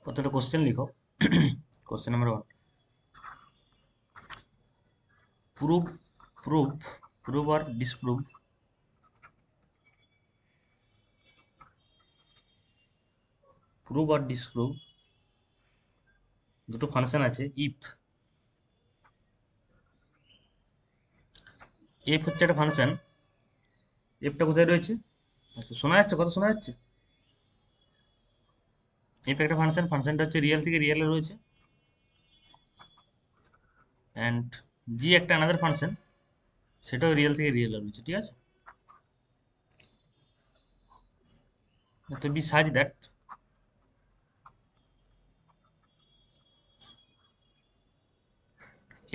প্রথমে কোশ্চেন লিখো। Question number 1, prove prove prove আর ডিসপ্রুভ দুটো ফাংশন আছে। ইফ এফ হচ্ছে একটা ফাংশন। এফটা কোথায় রয়েছে? আচ্ছা, শোনা যাচ্ছে? কথা শোনা যাচ্ছে? এফ একটা ফাংশন, ফাংশনটা হচ্ছে রিয়েল থেকে রিয়েলে রয়েছে। অ্যান্ড জি একটা আনাদার ফাংশন, সেটাও রিয়েল থেকে রিয়েলে রয়েছে। ঠিক আছে, তো B such that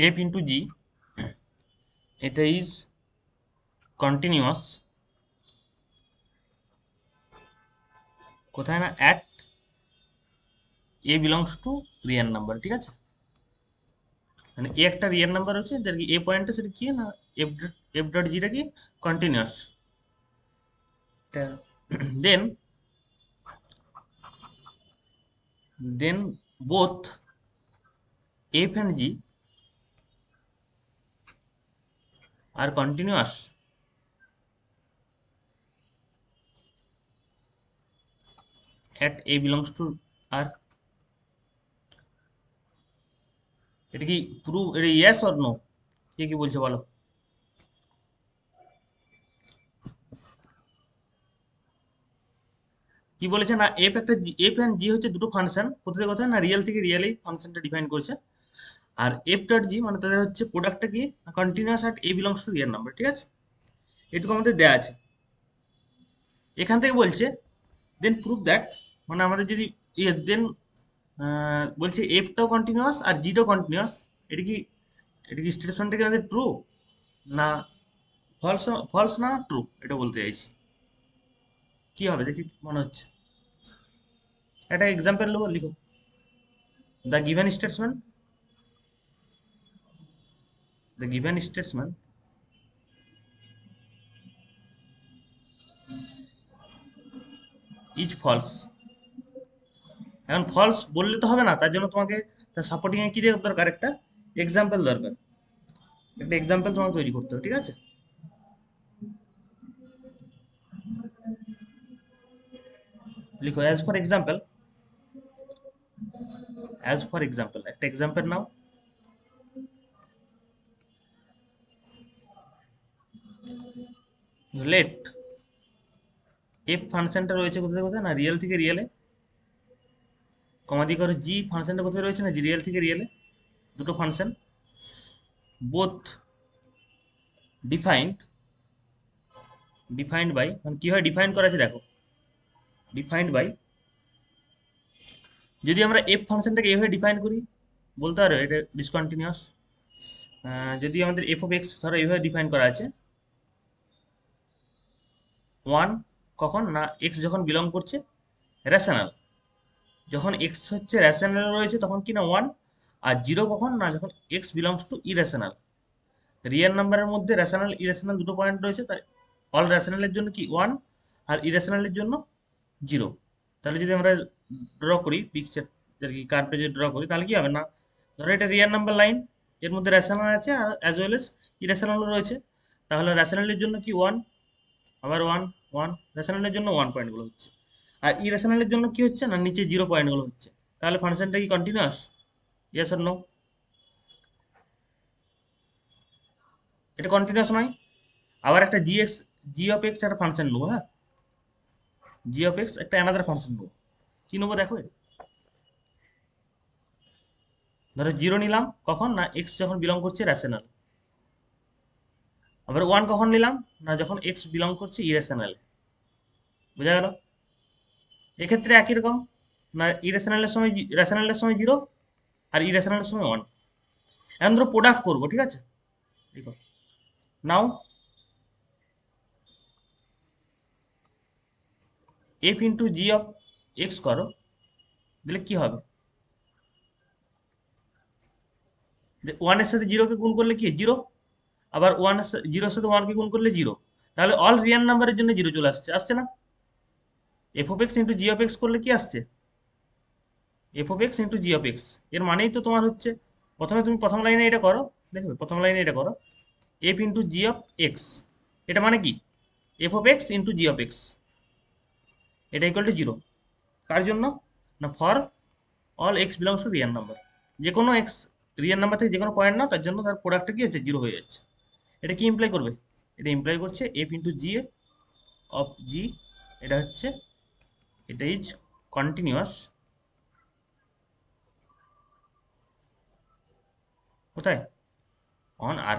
F into জি, এটা ইজ কন্টিনিউয়াস কোথায় না at a belongs to real number. ঠিক আছে, মানে এ একটা রিয়েল নাম্বার হচ্ছে, যার কি এ পয়েন্টে সেটা কি না এফ এফ ডট জিটা কি continuous. Then then both F and G are continuous at a belongs to R. এটা কি প্রুভ, এটা ইয়েস অর নো? কে কি বলছে বলো? কি বলেছে না এফ একটা এফ অ্যান্ড জি হচ্ছে দুটো ফাংশন, কোথায় কোথায় না রিয়েল থেকে রিয়েলেই ফাংশনটা ডিফাইন করছে। আর এফ ডট জি মানে তাদের হচ্ছে প্রোডাক্টটা কি continuous at a belongs to real number. ঠিক আছে, এটুকু আমাদের দেয়া আছে। এখান থেকে বলছে দেন প্রুভ দ্যাট, মানে আমাদের যদি ইয়ে দেন বলছে এফটাও কন্টিনিউয়াস আর জিটাও কন্টিনিউয়াস। এটা কি এটা কি স্টেটমেন্টটা কি আমাদের ট্রু না ফলস? ফলস না ট্রু, এটা বলতে চাইছি। কি হবে দেখি মনে হচ্ছে? একটা এক্সাম্পল নেবো, লিখো। The given statement the given statement is false. এখন ফলস বললে তো হবে না, তার জন্য তোমাকে তার সাপোর্টিং এ কি দরকার? একটা এক্সাম্পল দরকার। একটা এক্সাম্পল তোমাকে তৈরি করতে হবে। ঠিক আছে, লিখো অ্যাজ ফর এক্সাম্পল একটা এক্সাম্পল নাও। লেট এফ ফাংশনটা রয়েছে কোথায় কোথায় না রিয়েল থেকে রিয়েলে, কমাদি করে জি ফাংশনটা কোথায় রয়েছে না রিয়েল থেকে রিয়েলে। দুটো function both defined defined by, মানে কি হয় ডিফাইন করা আছে দেখো, ডিফাইন্ড বাই। যদি আমরা এফ ফাংশনটাকে এভাবে ডিফাইন করি, বলতে পারো এটা ডিসকন্টিনিউয়াস। যদি আমাদের এফ অফ এক্স ধরো এইভাবে ডিফাইন করা আছে, ওয়ান কখন না এক্স যখন বিলং করছে রেশনাল, যখন এক্স হচ্ছে রেশনাল রয়েছে তখন কি না ওয়ান। আর জিরো কখন না যখন x belongs to irrational. Real নাম্বারের মধ্যে রেশনাল ইরেশনাল দুটো পয়েন্ট রয়েছে, তাই অল রেশনালের জন্য কি ওয়ান, আর ইরেশনালের জন্য জিরো। তাহলে যদি আমরা ড্র করি পিকচার, আর কি কার্ভে যদি ড্র করি তাহলে কি হবে না, ধরো এটা রিয়েল নাম্বার লাইন, এর মধ্যে রেশনাল আছে আর অ্যাজ ওয়েল এস ইরেশনালও রয়েছে। তাহলে রেশনালের জন্য কি ওয়ান, আবার ওয়ান ওয়ান, রেশনালের জন্য ওয়ান পয়েন্টগুলো হচ্ছে। আর ইরেশনালের জন্য কি হচ্ছে না নিচে জিরো পয়েন্টগুলো হচ্ছে। তাহলে ফাংশনটা কি কন্টিনিউয়াস? Yes or no? এটা কন্টিনিউয়াস নয়। আবার একটা জি অফ এক্স একটা ফাংশন নেবো। হ্যাঁ, জি অফ এক্স একটা অ্যানাদার ফাংশন নেবো। কি নেবো দেখো, ধরো জিরো নিলাম কখন না এক্স যখন বিলং করছে রেশনাল, আবার ওয়ান কখন নিলাম না যখন এক্স বিলং করছে ইরেশনাল। বোঝা গেল? এক্ষেত্রে একই রকম, না ইরেশনালের সময় রেশনালের সময় জিরো আর ইরেশনালের সময় ওয়ান। এখন ধরো প্রোডাক্ট করবো। ঠিক আছে, দেখো নাও F into G of X করো, দিলে কি হবে? ওয়ানের সাথে জিরোকে গুণ করলে কি জিরো, আবার ওয়ানের জিরোর সাথে ওয়ানকে গুণ করলে জিরো। তাহলে অল রিয়েল নাম্বারের জন্য জিরো চলে আসছে, আসছে না? F of x into G of x করলে কি আসছে? F of x into G of x, এর মানেই তো তোমার হচ্ছে, প্রথমে তুমি প্রথম লাইনে এটা করো, দেখবে প্রথম লাইনে এটা করো, F into G of x, এটা মানে কি, F of x into G of x, এটা ইকুয়াল টু জিরো। কার জন্য? না for all x belongs to real number, যে কোনো এক্স রিয়েল নাম্বার থেকে যে কোনো পয়েন্ট নাও, তার জন্য তার প্রোডাক্টটা কি হচ্ছে, জিরো হয়ে যাচ্ছে। এটা কি ইমপ্লাই করবে? এটা ইমপ্লাই করছে এফ ইন্টু জি অফ জি, এটা হচ্ছে, এটা ইজ কন্টিনিউয়াস, কোথায়, অন আর,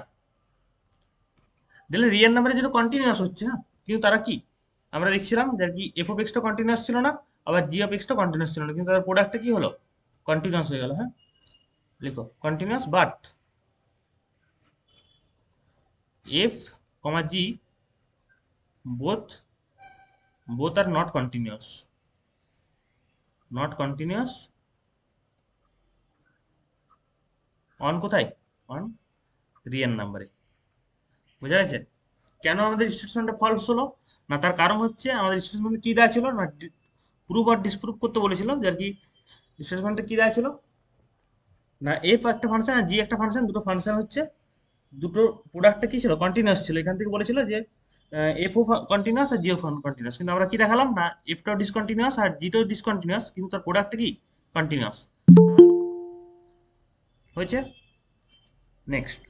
দিলে রিয়েল নাম্বারে যেটা কন্টিনিউয়াস হচ্ছে, হ্যাঁ, কিন্তু তারা কি, আমরা দেখছিলাম যে আর কি এফ অফ এক্সটা কন্টিনিউয়াস ছিল না, আবার জি অফ এক্সটা কন্টিনিউয়াস ছিল না, কিন্তু তাদের প্রোডাক্টটা কি হলো, কন্টিনিউয়াস হয়ে গেল, হ্যাঁ। লিখো continuous but F comma G both both are not continuous, not continuous on কোথায়, অন রিয়েল নাম্বারে। বোঝা গেছে কেন আমাদের স্টেটমেন্টটা ফলস হলো? না তার কারণ হচ্ছে আমাদের স্টেটমেন্টে কি দেওয়া ছিল না, প্রুভ আর ডিসপ্রুভ করতে বলেছিল, যে আর কি স্টেটমেন্টে কি দেওয়া ছিল, না এফ একটা ফাংশন আর জি একটা ফাংশন, দুটো ফাংশন হচ্ছে, দুটো প্রোডাক্টটা কি ছিল, কন্টিনিউয়াস ছিল। এখান থেকে বলেছিল যে এফ ও কন্টিনিউয়াস আর জিও কন্টিনিউয়াস, কিন্তু আমরা কি দেখালাম না এফটাও ডিসকন্টিনিউয়াস আর জিটাও ডিসকন্টিনিউয়াস, কিন্তু তার প্রোডাক্টটা কি কন্টিনিউয়াস হয়েছে। নেক্সট,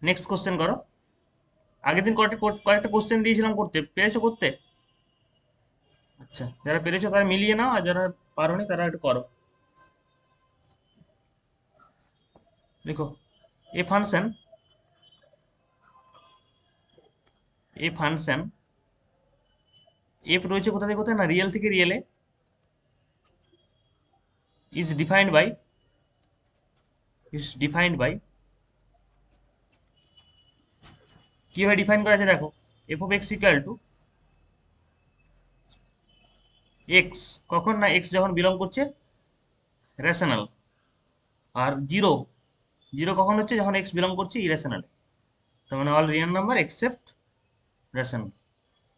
নেক্সট কোশ্চেন করো। আগের দিন কয়েকটা কোশ্চেন দিয়েছিলাম, করতে পেরেছো করতে? আচ্ছা, যারা পেরেছো তারা মিলিয়ে নাও, আর যারা পারোনি তারা একটু করো। দেখো a function, a function F রয়েছে কোথা থেকে কোথায়, না রিয়েল থেকে রিয়েলে, is defined by, is defined by, কিভাবে ডিফাইন করা আছে দেখো, F of x equal to x, কখন না এক্স যখন বিলং করছে রেশনাল, আর জিরো, জিরো কখন হচ্ছে, যখন এক্স বিলং করছে ইরেশনাল, তার মানে all real number except rational.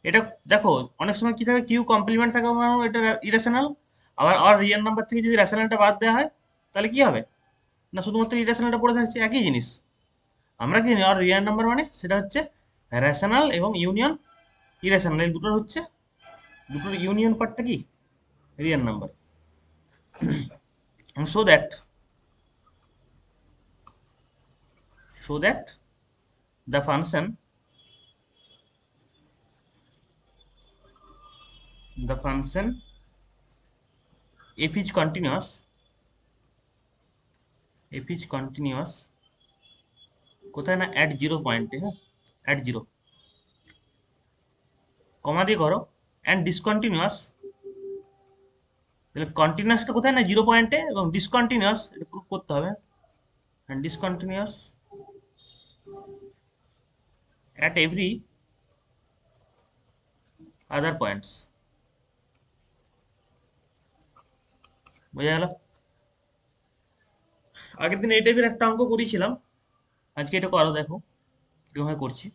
এটা দেখো অনেক সময় কি থাকে, কিউ কমপ্লিমেন্ট থাকে মানে এটা ইরেশনাল, আবার অল রিয়েল নাম্বার থেকে যদি রেশনালটা বাদ দেওয়া হয় তাহলে কি হবে, না শুধুমাত্র ইরেশনালটা পড়ে থাকছে, একই জিনিস। আমরা কি জানি অল রিয়েল নাম্বার মানে সেটা হচ্ছে রেশনাল এবং ইউনিয়ন ইরেশনাল, এই দুটোর হচ্ছে, দুটোর ইউনিয়ন পার্টটা কি real number. So that, so that the function, the function f is continuous, f is continuous কোথায় না অ্যাট জিরো পয়েন্টে, হ্যাঁ অ্যাট জিরো, কমা দিয়ে করো, অ্যান্ড ডিসকন্টিনিউয়াস, তাহলে কন্টিনিউয়াসটা কোথায় না জিরো পয়েন্টে, এবং ডিসকন্টিনিউয়াস এটা প্রুভ করতে হবে, and discontinuous at every other points. বোঝা গেল? আগের দিন এই টাইপের একটা অঙ্ক করেছিলাম, আজকে এটা করো, দেখো কিরকম করছি।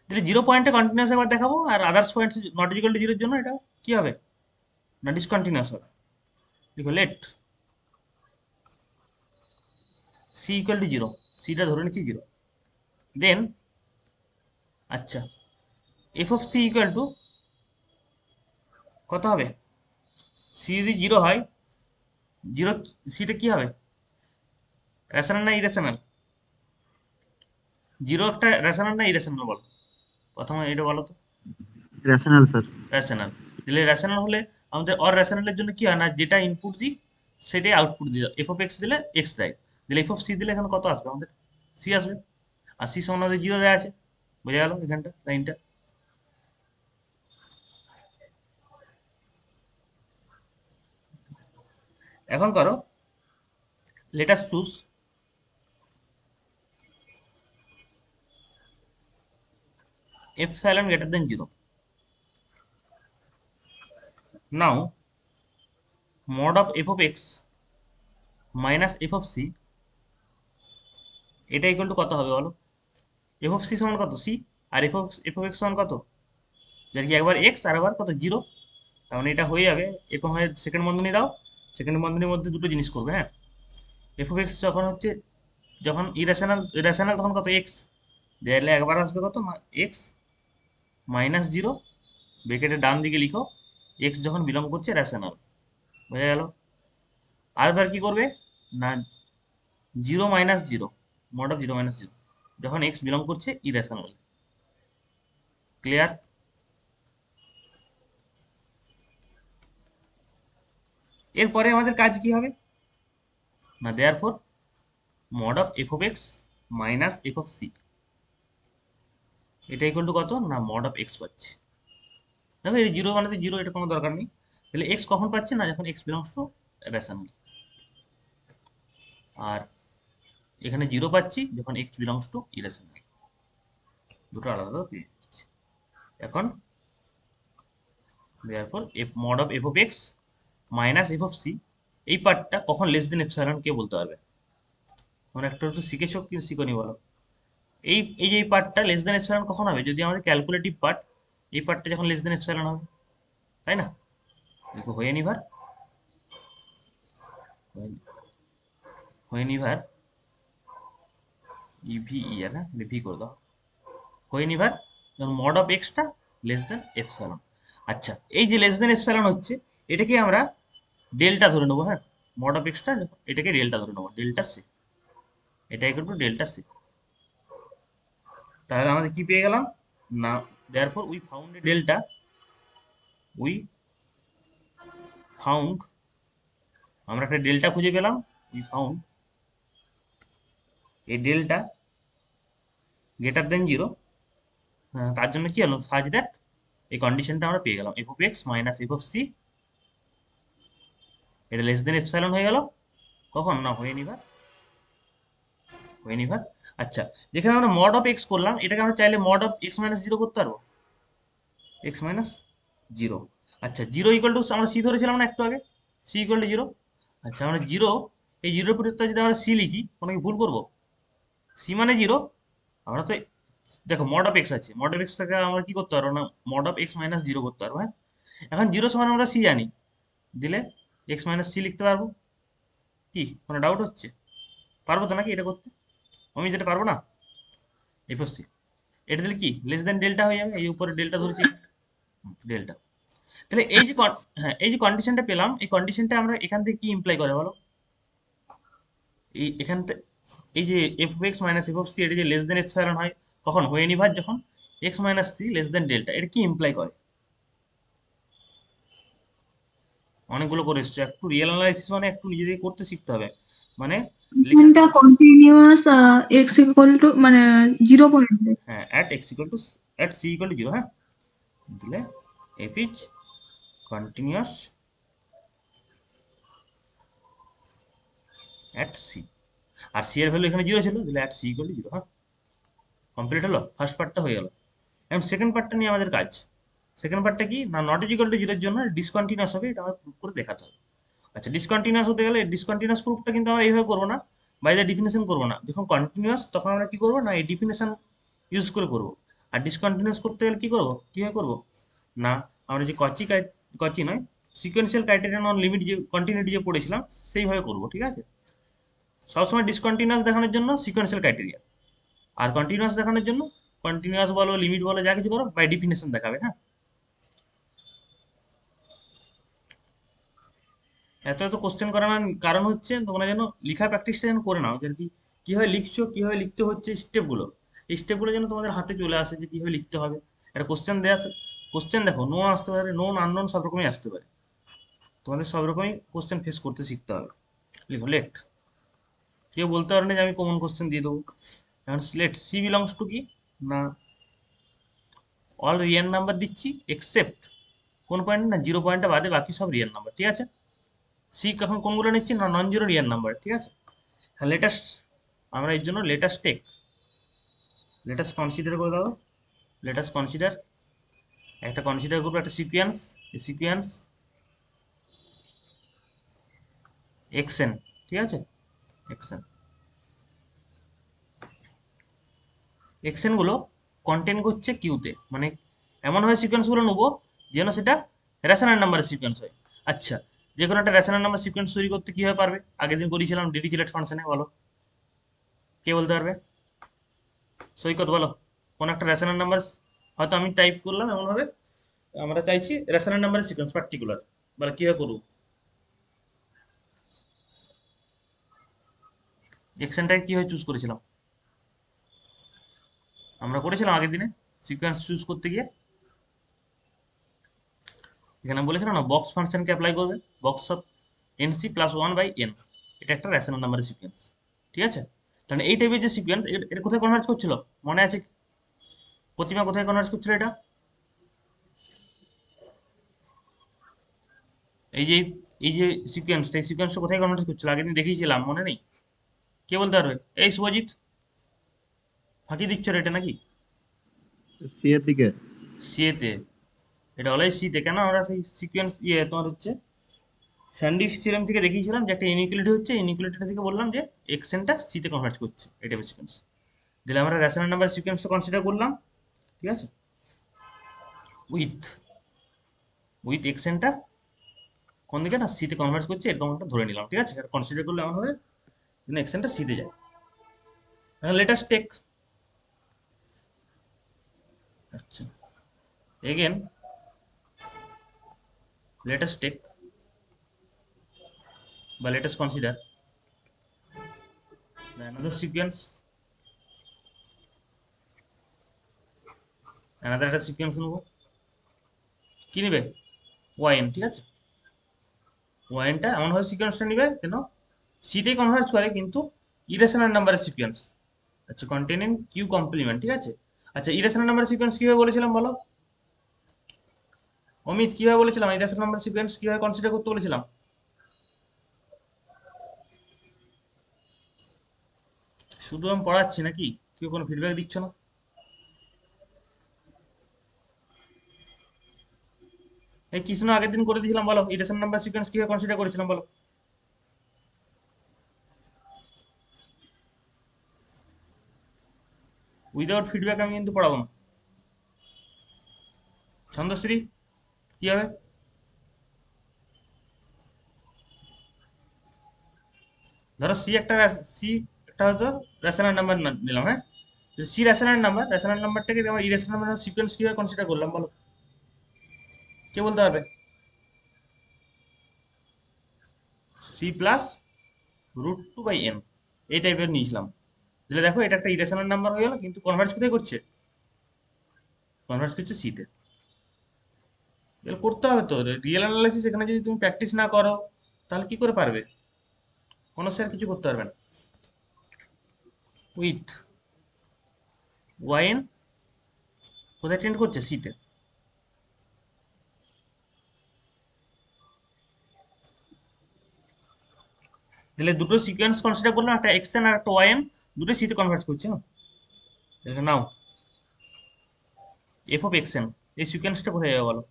তাহলে জিরো পয়েন্টে কন্টিনিউয়াস একবার দেখাবো, আর others points not equal to জিরোর জন্য এটা কি হবে, না ডিসকন্টিনিউয়াস হবে। দেখো let C equal to zero, সিটা ধরে নিচ্ছি জিরো, দেন আচ্ছা F of C equal to কত হবে, সি যদি জিরো হয়, জিরো, সিটা কি হবে, রেশনাল না ইরেশনাল, জিরো একটা রেশনাল না ইরেশনাল বলো, প্রথমে এটা বলো তো। Rational sir. রেশনাল, দিলে রেশনাল হলে আমাদের অর রেশনালের জন্য কি হয় না, যেটা ইনপুট দিই সেটাই আউটপুট দিই, এফ অফ এক্স দিলে এক্স দেয়, দিলে এফ অফ সি দিলে এখানে কত আসবে আমাদের, সি আসবে, আর সি সমান আমাদের জিরো দেওয়া আছে। বোঝা গেল এখানটা লাইনটা? এখন করো, let us choose epsilon greater than zero, now mod of f of x minus F of C, এটা ইকুয়াল টু কত হবে বলো? এফ অফ সি সমান কত? সি। আর এফ অফ এক্স সমান কত? যার কি একবার এক্স আর আবার কত? জিরো। তার মানে এটা হয়ে যাবে, এরকম হয় সেকেন্ড বন্ধনী দাও, সেকেন্ড বন্ধনীর মধ্যে দুটো জিনিস করবে, হ্যাঁ। এফ অফ এক্স যখন হচ্ছে, যখন ইরেশনাল ইরেশনাল তখন কত? এক্স। দিলে একবার আসবে কত? এক্স মাইনাস জিরো, ব্রেকেটের ডান দিকে লিখো, এক্স যখন বিলং করছে রেশনাল। বোঝা গেল? আরেকবার কি করবে না, zero minus zero, mod of zero minus zero, যখন এক্স বিলং করছে ইরেশনাল। ক্লিয়ার? এরপরে আমাদের কাজ কি হবে না, therefore mod of F of x minus F of C, এটা ইকুয়াল টু কত না, মড অফ এক্স পাচ্ছে। দেখো এই জিরো বানাতে জিরো, এটা কোনো দরকার নেই। তাহলে এক্স কখন পাচ্ছে না, যখন এক্স বিলংস টু রেশনাল। আর এখানে জিরো পাচ্ছি যখন এক্স বিলংস টু ইরেশনাল। দুটো আলাদা পেয়ে যাচ্ছে। এখন therefore f mod of F of x minus F of c, এই পার্টটা কখন লেস দেন এপসাইলন কে বলতে পারবে? মানে একটা একটু শিখেছো কি শিখনি বলো? এই এই যে এই পার্টটা লেস দেন এপসাইলন কখন হবে? যদি আমাদের ক্যালকুলেটিভ পার্ট, এই পার্টটা যখন লেস দেন এপসাইলন হবে, তাই না? দেখো হোয়েনিভার, হোয়েনিভার ইভিইআর, হ্যাঁ ভি করে দাও, হোয়েনিভার যখন mod of extra less than epsilon. আচ্ছা, এই যে লেস দেন এপসাইলন হচ্ছে, এটাকে আমরা ডেল্টা ধরে নেবো, হ্যাঁ। মড অফ এক্সটা এটাকে ডেল্টা ধরে নেবো, ডেল্টা সি, এটা ইকুয়াল টু ডেল্টা সি। তাহলে আমাদের কি পেয়ে গেলাম না, therefore we found a delta, we found, আমরা একটা ডেল্টা খুঁজে পেলাম, উই ফাউন্ড এই ডেল্টা গ্রেটার দেন জিরো। তার জন্য কি হলো, সাজ দ্যাট এই কন্ডিশনটা আমরা পেয়ে গেলাম, f of x minus F of C, এটা লেস দেন এপসাইলন হয়ে গেল কখন না, হোয়েনিভার। আচ্ছা, যেখানে আমরা মড অফ এক্স করলাম, এটাকে আমরা চাইলে mod of x minus zero করতে পারবো, এক্স মাইনাস জিরো। আচ্ছা, জিরো ইকুয়াল টু আমরা সি ধরেছিলাম না একটু আগে, সি ইকুয়াল টু জিরো। আচ্ছা, আমরা জিরো, এই জিরোর পরিবর্তে যদি আমরা সি লিখি, কোনো কি ভুল করবো? সি মানে জিরো, আমরা তো দেখো মড অফ এক্স আছে, মড অফ এক্সটাকে আমরা কি করতে পারবো না, mod of x minus zero করতে পারবো, হ্যাঁ। এখন জিরো সমান আমরা সি জানি, দিলে এক্স মাইনাস সি লিখতে পারবো। কি কোনো ডাউট হচ্ছে? পারবো তো নাকি এটা করতে? আমি যেটা পারবো না, এফ সি, এটা দিলে কি লেস দেন ডেল্টা হয়ে যাবে, এই উপরে ডেল্টা ধরেছি, ডেল্টা। তাহলে এই যে হ্যাঁ, এই যে কন্ডিশনটা পেলাম, এই কন্ডিশনটা আমরা এখান থেকে কি ইমপ্লাই করে বলো? এই এখান থেকে এই যে f x minus F of C, এটা যে লেস দেন এপসাইলন হয় কখন, হোয়েনিভার যখন x minus c less than delta, এটা কি ইমপ্লাই করে? অনেকগুলো করে এসছে, একটু রিয়েল অ্যানালাইসিস মানে একটু নিজেদের করতে শিখতে হবে, মানে লেখা। ফাংশনটা কন্টিনিউয়াস এক্স ইকুয়াল টু মানে 0 পয়েন্ট। হ্যাঁ, at x equal to, at C equal to zero, হ্যাঁ, দিলে f is continuous at c, আর সি এর ভ্যালু এখানে জিরো ছিল, দিলে at C equal to zero, হ্যাঁ। কমপ্লিট হলো, ফার্স্ট পার্টটা হয়ে গেল। এখন সেকেন্ড পার্টটা নিয়ে আমাদের কাজ। সেকেন্ড পার্টটা কি না, নট ইজ ইকুয়াল টু জিরোর জন্য ডিসকন্টিনিউয়াস হবে, এটা আমরা প্রুভ করে দেখাতে হবে। আচ্ছা, ডিসকন্টিনিউয়াস হতে গেলে ডিসকন্টিনিউয়াস প্রুফটা কিন্তু আমরা এইভাবে করবো না, বাই দ্য ডিফিনেশন করবো না। যখন কন্টিনিউয়াস তখন আমরা কি করবো না, এই ডিফিনেশন ইউজ করে করবো। আর ডিসকন্টিনিউয়াস করতে গেলে কি করবো, কিভাবে করবো না, আমরা যে কচি নয়, সিকোয়েন্সিয়াল ক্রাইটেরিয়ন অন লিমিট যে কন্টিনিউটি যে পড়েছিলাম, সেইভাবে করবো, ঠিক আছে। সবসময় ডিসকন্টিনিউয়াস দেখানোর জন্য সিকোয়েন্সিয়াল ক্রাইটেরিয়া, আর কন্টিনিউয়াস দেখানোর জন্য কন্টিনিউয়াস বলো লিমিট বলো যা কিছু করো বাই ডিফিনেশন দেখাবে, হ্যাঁ। এত এত কোশ্চেন করানোর কারণ হচ্ছে তোমরা যেন লিখার প্র্যাকটিসটা যেন করে নাও, যে আর কি কিভাবে লিখছো, কিভাবে লিখতে হচ্ছে, স্টেপগুলো, এই স্টেপগুলো যেন তোমাদের হাতে চলে আসে, যে কিভাবে লিখতে হবে। একটা কোশ্চেন দেওয়া, কোশ্চেন দেখো নোন আসতে পারে, নোন আননোন সব রকমই আসতে পারে, তোমাদের সব রকমই কোশ্চেন ফেস করতে শিখতে হবে। লিখো লেট, কেউ বলতে পারে না যে আমি কমন কোশ্চেন দিয়ে দেবো। এখন লেট সি বিলংস টু কি না, অল রিয়েল নাম্বার দিচ্ছি এক্সেপ্ট কোন পয়েন্ট না, জিরো পয়েন্টটা বাদে বাকি সব রিয়েল নাম্বার, ঠিক আছে। সি কখন কোনগুলো নিচ্ছি না, নন জিরো রিয়েল নাম্বার, ঠিক আছে। হ্যাঁ, লেটেস্ট, আমরা এর জন্য লেটেস্ট টেক, লেটেস্ট কনসিডার করে দাও, লেটেস্ট কনসিডার, একটা কনসিডার করবো একটা সিকোয়েন্স, এই সিকোয়েন্স এক্সএন, ঠিক আছে, এক্সএন। এক্সএন গুলো কন্টেন করছে কিউতে, মানে এমন ভাবে সিকোয়েন্স গুলো নেবো যেন সেটা রেশনাল নাম্বারের সিকোয়েন্স হয়। আচ্ছা, যে কোনো একটা রেশনাল নাম্বার সিকোয়েন্স তৈরি করতে কিভাবে পারবে? আগের দিন করেছিলাম ডিরিচলেট ফাংশনে, বলো কে বলতে পারবে? সৈকত বলো। কোন একটা রেশনাল নাম্বার হয়তো আমি টাইপ করলাম এমন ভাবে, আমরা চাইছি রেশনাল নাম্বারের সিকোয়েন্স পার্টিকুলার, বলো কিভাবে করবো? এক্সেনটাকে কিভাবে চুজ করেছিলাম? আমরা করেছিলাম আগের দিনে সিকোয়েন্স চুজ করতে গিয়ে, এখানে বলেছিলাম না বক্স ফাংশনকে অ্যাপ্লাই করবে, box of n c plus one by n, এটা একটা রেশনাল নাম্বারের সিকোয়েন্স, ঠিক আছে। তাহলে এই টাইপের যে সিকোয়েন্স, এটা কোথায় কনভার্জ করছিল মনে আছে? প্রতিমা কোথায় কনভার্জ করছিল এটা? এই যে এই যে সিকোয়েন্সটা, এই সিকোয়েন্সটা কোথায় কনভার্জ করছিল আগের দিন দেখিয়েছিলাম, মনে নেই? কে বলতে পারবে? এই শুভজিৎ, ফাঁকি দিচ্ছ রে এটা নাকি? সি এর দিকে। সিএতে, এটা অলওয়েজ সিতে। কেন? আমরা সেই সিকোয়েন্স তোমার হচ্ছে স্যান্ডিশ থিওরেম থেকে দেখিয়েছিলাম যে একটা ইনইকুয়ালিটি হচ্ছে, ইনইকুয়ালিটি থেকে বললাম যে এক্সেনটা সিতে কনভার্ট করছে, এটা সিকোয়েন্স দিলে আমরা রেশনাল নাম্বার সিকোয়েন্সটা কনসিডার করলাম, ঠিক আছে, উইথ উইথ এক্সেনটা কোন দিকে না সিতে কনভার্ট করছে, এরকম একটা ধরে নিলাম, ঠিক আছে। কনসিডার করলে এমন হবে যেন এক্সেনটা সিতে যায়। এখন লেটাস্ট টেক, আচ্ছা, এগেন লেটাস্ট টেক বা লেটাস্ট কনসিডার another sequence, another একটা সিকোয়েন্স নেবো, কি নেবে? ওয়াইন, ঠিক আছে। ওয়াইনটা এমনভাবে সিকোয়েন্সটা নিবে যেন সিতে কনভার্জ করে কিন্তু ইরেশনাল নাম্বারের সিকোয়েন্স, আচ্ছা, কন্টেনিং কিউ কমপ্লিমেন্ট, ঠিক আছে। আচ্ছা, ইরেশনাল নাম্বারের সিকোয়েন্স কিভাবে বলেছিলাম বলো? অমিত কিভাবে বলেছিলাম ইরেশনাল নাম্বার সিকোয়েন্স কিভাবে কনসিডার করতে বলেছিলাম? শুধু আমি পড়াচ্ছি নাকি, কেউ কোনো ফিডব্যাক দিচ্ছ না? এই কৃষ্ণ আগের দিন করে দিয়েছিলাম, বলো ইরেশনাল নাম্বার সিকোয়েন্স কিভাবে কনসিডার করেছিলাম বলো? উইদাউট ফিডব্যাক আমি কিন্তু পড়াবো না। ছন্দশ্রী, কি হবে? ধরো সি একটা হয়তো রেশনাল নাম্বার নিলাম, হ্যাঁ, সি রেশনাল নাম্বার, রেশনাল নাম্বারটাকে আমার ইরেশনাল নাম্বার সিকোয়েন্স কিভাবে কনসিডার করলাম বলো? কে বলতে পারবে? C plus root two by n, এই টাইপের নিয়েছিলাম। তাহলে দেখো এটা একটা ইরেশনাল নাম্বার হয়ে গেল, কিন্তু কনভার্ট কোথায় করছে? কনভার্ট করছে সিতে। এগুলো করতে হবে তো, রিয়েল অ্যানালাইসিস এখানে যদি তুমি প্র্যাকটিস না করো তাহলে কি করে পারবে? কোনো স্যার কিছু করতে পারবে না। উইথ ওয়াইন কোথায় টেন্ড করছে? সিতে। তাহলে দুটো সিকোয়েন্স কনসিডার করলাম, একটা এক্সএন আর একটা ওয়াইন, দুটো সিতে কনভার্ট করছে না। তাহলে নাও এফ অফ এক্সএন, এই সিকোয়েন্সটা কোথায় যাবে বলো?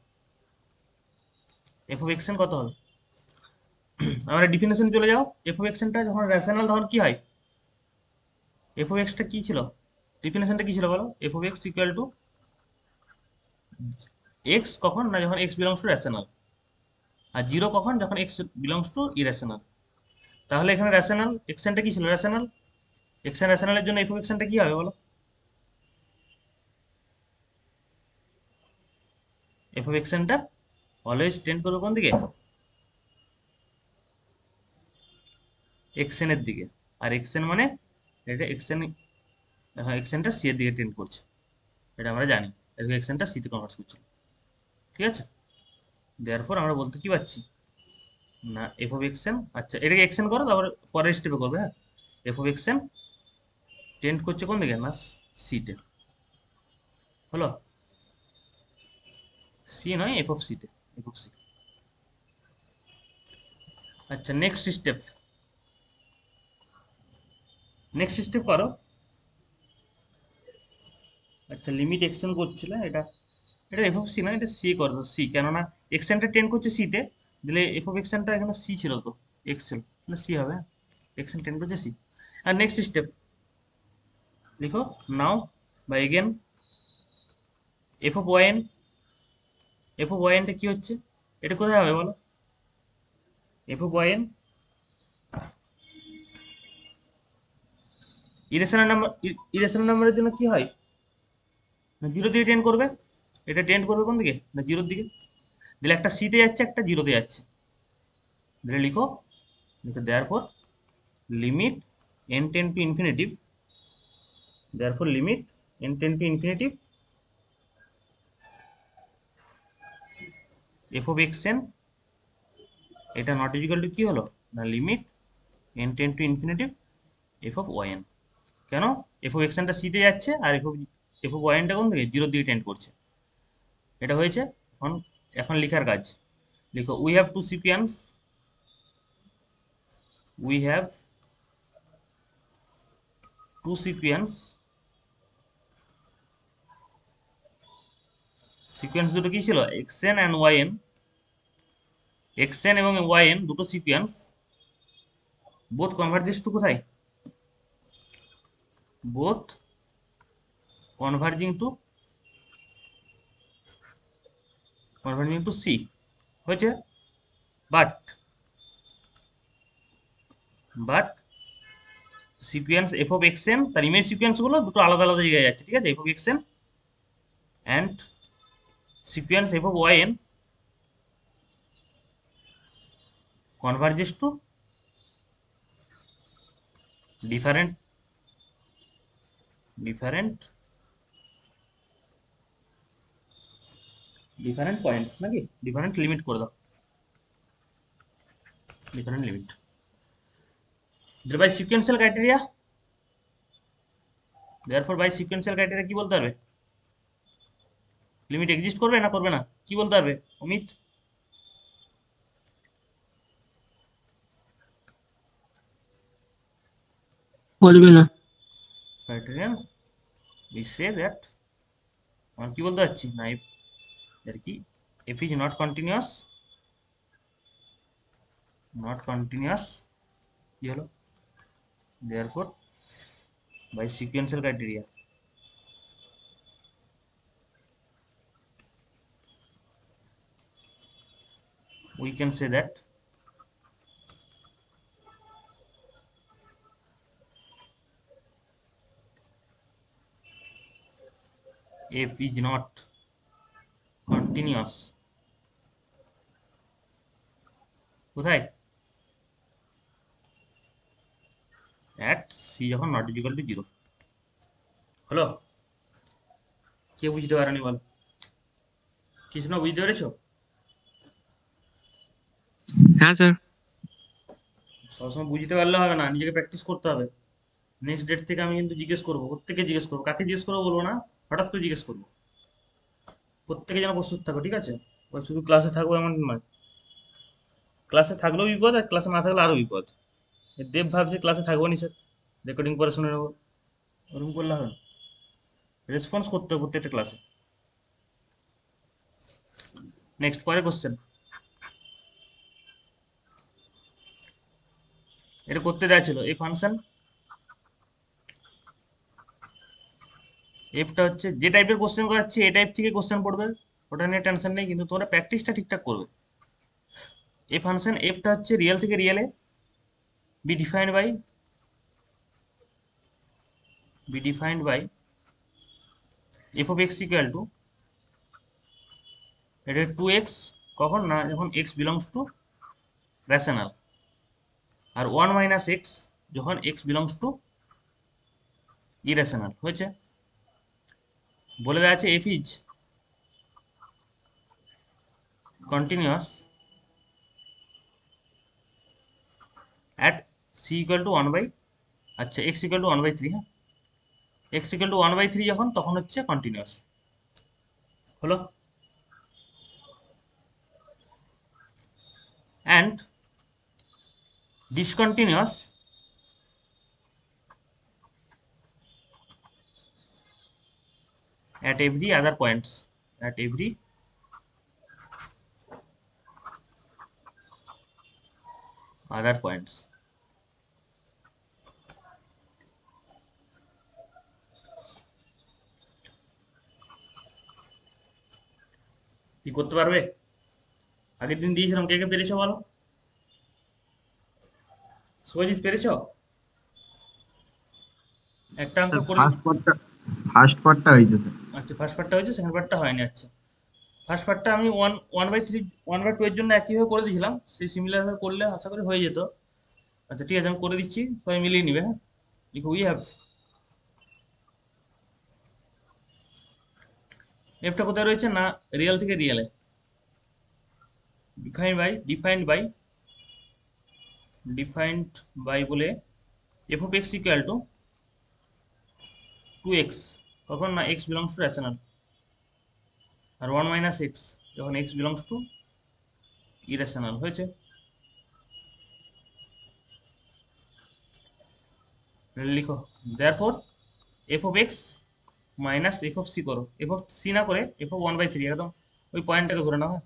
এফ অফ এক্সএন কত হবে? আমরা ডিফিনেশন চলে যাও। এফ অফ এক্সএনটা যখন রেশনাল তখন কি হয়? এফ অফ এক্সটা কি ছিল? ডিফিনেশনটা কি ছিল বলো? F of x equal to x কখন না যখন এক্স বিলংস টু রেশনাল, আর জিরো কখন যখন এক্স বিলংস টু ইরেশনাল। তাহলে এখানে রেশনাল এক্সেনটা কি ছিল? রেশনাল এক্সেন, রেশনালের জন্য এফ অফ এক্সেনটা কি হবে বলো? এফ অফ এক্সেনটা অলওয়েজ টেন্ড করবে কোন দিকে? এক্সেনের দিকে। আর এক্সেন মানে এটা এক্সেন, এখন এক্সেনটা সি এর দিকে টেন্ড করছে, এটা আমরা জানি, এদিকে এক্সেনটা সিতে কনভার্ট করছে, ঠিক আছে। দেয়ারফর আমরা বলতে কি পাচ্ছি না এফ অফ এক্সেন, আচ্ছা এটাকে এক্সেন করো, তারপরে পরের স্টেপে করবে, হ্যাঁ। এফ অফ এক্সেন টেন্ড করছে কোন দিকে না সিতে, হলো? সি নয়, এফ অফ সিতে, এফ অফ সি। আচ্ছা, নেক্সট স্টেপ, নেক্সট স্টেপ করো। আচ্ছা, লিমিট এক্সটেন্ড করছিলে, এটা এটা এফ অফ সি না, এটা সি করো, সি, কেননা এক্সটেন্ডটা টেন্ড করছে সিতে, দিলে এফ অফ এক্সটেন্ডটা এখানে সি ছিল তো, एक्सेल सी হবে एक्सेल 10 করছে সি। আর নেক্সট স্টেপ লিখো নাও বা again F of Y N. F of Y এনটা কি হচ্ছে, এটা কোথায় হবে বলো? F of Y N irrational নাম্বারের জন্য কি হয় না জিরো দিয়ে টেন্ড করবে। এটা টেন্ড করবে কোন দিকে না জিরোর দিকে। দিলে একটা সিতে যাচ্ছে একটা জিরোতে যাচ্ছে। দিলে লিখো therefore limit n tends to infinitive, therefore limit n tends to infinitive f of x N, এটা নট ইজিক্যাল টু কি হলো না limit n tends to infinitive f of Y n. কেন? এফ অফ এক্স এনটা সিতে যাচ্ছে আর f of Y এনটা কোন দিকে জিরোর দিকে টেন্ড করছে। এটা হয়েছে। এখন এখন লিখার কাজ লিখো we have two sequence, we have two sequence, sequence দুটো কি ছিল x n and y n, x n এবং ওয়াই এন দুটো সিকোয়েন্স বোথ কনভার্জেস টু কোথায়, বোথ কনভার্জিং টু সি হয়েছে। But but sequence f of x n তার image sequence গুলো দুটো আলাদা আলাদা জায়গায় যাচ্ছে, ঠিক আছে? F of x n and sequence f of Y n converges to different different different points নাকি different limit করে দাও, different limit by sequential criteria, therefore by sequential criteria কি বলতে পারবে? লিমিট এক্সিস্ট করবে না করবে না কি বলতে পারবে অমিত? বলবে না। ক্রাইটেরিয়ান we say that আমরা কি বলতে পারছি না এর কি f is not continuous, not continuous কি হলো therefore by sequential criteria we can say that f is not continuous কোথায় at c যখন নট ইকুয়াল টু জিরো। হলো? কে বুঝতে পারেনি বল? কৃষ্ণ বুঝতে পেরেছো? হ্যাঁ স্যার। সবসময় বুঝতে পারলে হবে না, নিজেকে প্র্যাকটিস করতে হবে। নেক্সট ডেট থেকে আমি কিন্তু জিজ্ঞেস করবো, প্রত্যেকে জিজ্ঞেস করবো, কাকে জিজ্ঞেস করবো বলবো না, হঠাৎ করে জিজ্ঞেস করবো। প্রত্যেকে যেন প্রস্তুত থাকো, ঠিক আছে? ওই শুধু ক্লাসে থাকবো এমন নয়, ক্লাসে থাকলেও বিপদ আর ক্লাসে না থাকলে আরো বিপদ। দেব ভাবছে ক্লাসে থাকবো নি স্যার, রেকর্ডিং পরে শুনে নেবো, ওরকম করলে হবে না। রেসপন্স করতে হবে প্রত্যেকটা ক্লাসে। নেক্সট পরের কোশ্চেন, এটা করতে দেওয়া ছিল এই ফাংশন এফটা হচ্ছে যে টাইপের কোশ্চেন করাচ্ছি এই টাইপ থেকে কোশ্চেন পড়বে, ওটা নিয়ে টেনশন নেই, কিন্তু তোমরা প্র্যাকটিসটা ঠিকঠাক করবে। এই ফাংশন এফটা হচ্ছে রিয়েল থেকে রিয়েলে be defined by F of x equal to এটা 2x কখন না যখন x বিলংস টু রেশনাল, আর 1 মাইনাস এক্স যখন x বিলংস টু ইরেশনাল। হয়েছে? বলে দেওয়া আছে F is continuous at C equal to 1 by আচ্ছা এক্স ইকুয়াল টু 1/3, হ্যাঁ এক্স ইকুয়াল টু 1/3 যখন তখন হচ্ছে কন্টিনিউয়াস। হলো? And discontinuous at every other points, at other points. কি করতে পারবে? আগের দিন দিয়েছিলাম, কে কে পেরেছো বলো? শুভজিৎ পেরেছো? একটা অঙ্ক করে। ফার্স্ট পার্টটা হয়েছে স্যার। আচ্ছা, ফার্স্ট পার্টটা হয়েছে, সেকেন্ড পার্টটা হয়নি। আচ্ছা, ফার্স্ট পার্টটা আমি ওয়ান ওয়ান বাই থ্রি, 1/2 এর জন্য একইভাবে করে দিয়েছিলাম, সেই সিমিলার ভাবে করলে আশা করি হয়ে যেত। আচ্ছা ঠিক আছে, আমি করে দিচ্ছি, সবাই মিলিয়ে নিবে। হ্যাঁ, দেখো উই হ্যাভ, এফটা কোথায় রয়েছে না, রিয়েল থেকে রিয়েলে, ডিফাইন্ড বাই বলে f of x equal to 2x, কখন না এক্স বিলংস টু রেশনাল, আর 1 মাইনাস এক্স যখন এক্স বিলংস টু ইরেশনাল। হয়েছে? লিখো therefore F of x minus F of c করো, এফ অফ সি না করে এফ অফ 1/3, একদম ওই পয়েন্টটাকে ধরে নাও। হ্যাঁ,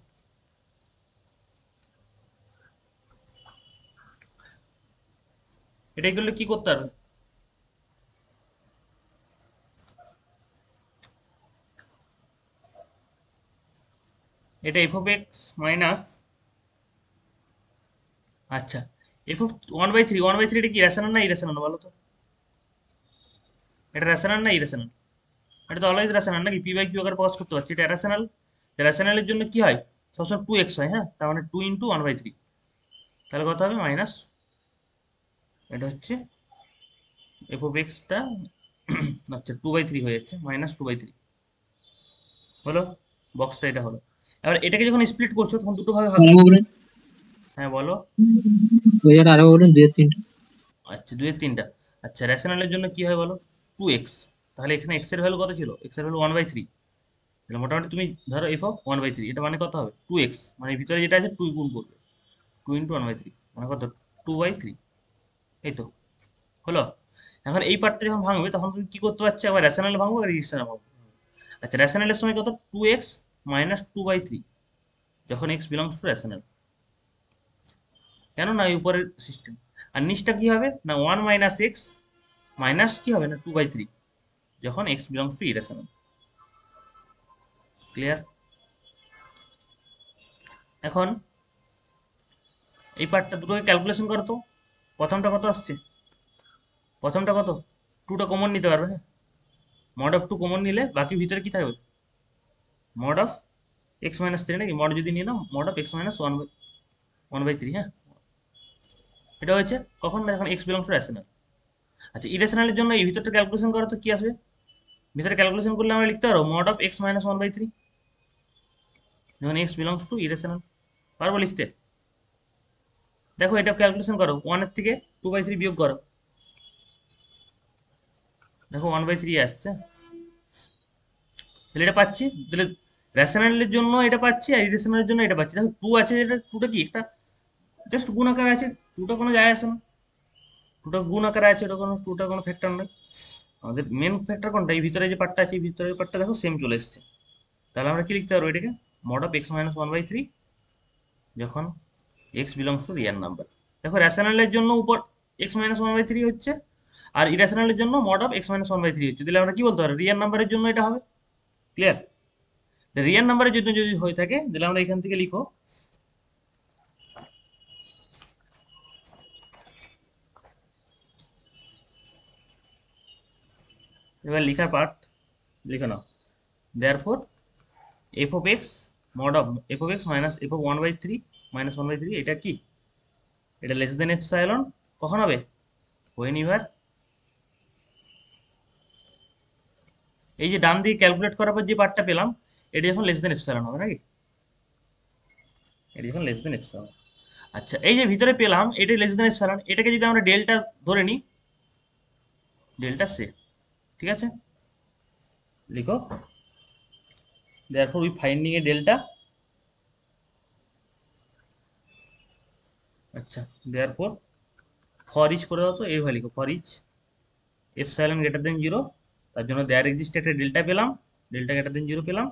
এটাই করলে কি করতে হবে? এটা এফ অফ এক্স মাইনাস, আচ্ছা এফ অফ 1/3, 1/3 এটা কি রেশনাল না ইরেশনাল বলো তো? এটা রেশনাল না ইরেশনাল? এটা তো অলওয়েজ রেশনাল নাকি, পি বাই কিউ আকারে প্রকাশ করতে পারছি, এটা রেশনাল। রেশনালের জন্য কি হয়, সবসময় 2x হয়। হ্যাঁ, তার মানে 2 × 1/3, তাহলে কত হবে মাইনাস, এটা হচ্ছে এফ অফ এক্সটা আচ্ছা 2/3 হয়ে যাচ্ছে, -2/3 হলো, বক্সটা এটা হলো। এবার এটাকে যখন স্প্লিট করছো তখন দুটো ভাবে ভাগ করবে। হ্যাঁ বলো। আরো বলুন 2 3। আচ্ছা 2 এর 3টা। আচ্ছা রেশনালের জন্য কি হয় বলো, 2x, তাহলে এখানে x এর ভ্যালু কত ছিল, x এর ভ্যালু 1/3, তাহলে মোটামুটি তুমি ধরো এফ অফ 1/3, এটা মানে কত হবে 2x, মানে ভিতরে যেটা আছে 2 গুণ করবে, 2 × 1/3 মানে কত, 2/3, এই তো হলো। এখন এই পার্টটা যখন ভাঙবে তখন তুমি কি করতে পারছো, আবার রেশনাল ভাঙবো আর ইরেশনাল ভাঙবো। আচ্ছা রেশনালের সময় কত, 2x -2/3 যখন x বিলংস টু রেশনাল, কেন না এই উপরের সিস্টেম। আর নিচটা কি হবে না, 1 মাইনাস এক্স মাইনাস কি হবে না 2/3 যখন x belongs to irrational. Clear? এখন এই পার্টটা দুটোকে ক্যালকুলেশন করো তো, প্রথমটা কত আসছে, প্রথমটা কত, 2টা কমন নিতে পারবে। হ্যাঁ, মড অফ 2 কমন নিলে বাকি ভিতরে কি থাকবে, মড অফ x-3 নাকি, মড যদি নিয়ে নাও মড অফ x-1/3। হ্যাঁ, এটা হয়েছে কখন না, যখন এক্স বিলংস টু রেশনাল। আচ্ছা ইরেশনালের জন্য এই ভিতরটা ক্যালকুলেশন করো তো কি আসবে, ভিতরে ক্যালকুলেশন করলে আমরা লিখতে পারবো মড অফ x-1/3 যখন এক্স বিলংস টু ইরেশনাল, পারবো লিখতে? দেখো এটা ক্যালকুলেশন করো, 1 এর থেকে 2/3 বিয়োগ করো, দেখো 1/3 আসছে, তাহলে এটা পাচ্ছি, তাহলে রেশনালের জন্য এটা পাচ্ছি আর ইরেশনালের জন্য এটা পাচ্ছি। দেখো 2 আছে, এটা 2টা কি একটা জাস্ট গুণ আকারে আছে, 2টা কোনো যায় আসে না, 2টা গুণ আকারে আছে, ওটা কোনো 2টা কোনো ফ্যাক্টর নয়। আমাদের মেন ফ্যাক্টর কোনটা, এই ভিতরে যে পার্টটা আছে, এই ভিতরের পার্টটা দেখো সেম চলে এসেছে, তাহলে আমরা কি লিখতে পারবো এটাকে, মড অফ x-1/3 যখন x belongs to real number. দেখো রেশনালের জন্য উপর x-1/3 হচ্ছে, আর ইরেশনালের জন্য মড অফ x-1/3 হচ্ছে, তাহলে আমরা কি বলতে পারি, রিয়েল নাম্বারের জন্য এটা হবে। ক্লিয়ার? রিয়েল নাম্বারের জন্য যদি হয়ে থাকে তাহলে আমরা এখান থেকে লিখো, এবার লিখার পার্ট লিখে নাও, therefore F of x mod of F of x minus F of 1/3 -1/3, এটা কি, এটা লেস দেন এপসাইলন কখন হবে, হোয়েন ইউ আর, এই যে ডান দিকে ক্যালকুলেট করার পর যে পার্টটা পেলাম, এটা যখন লেস দেন এপসাইলন হবে নাকি, এটা যখন লেস দেন এপসাইলন। আচ্ছা এই যে ভিতরে পেলাম এটা লেস দেন এপসাইলন, এটাকে যদি আমরা ডেল্টা ধরে নিই, ডেল্টা সে, ঠিক আছে, লিখো therefore we finding a delta, আচ্ছা দেয়ারফর ফর ইচ করে দাও তো, এইভাবে লিখো for each epsilon greater than 0, তার জন্য দেয়ার এক্সিস্ট একটা ডেল্টা পেলাম, ডেল্টা গ্রেটার দেন 0 পেলাম,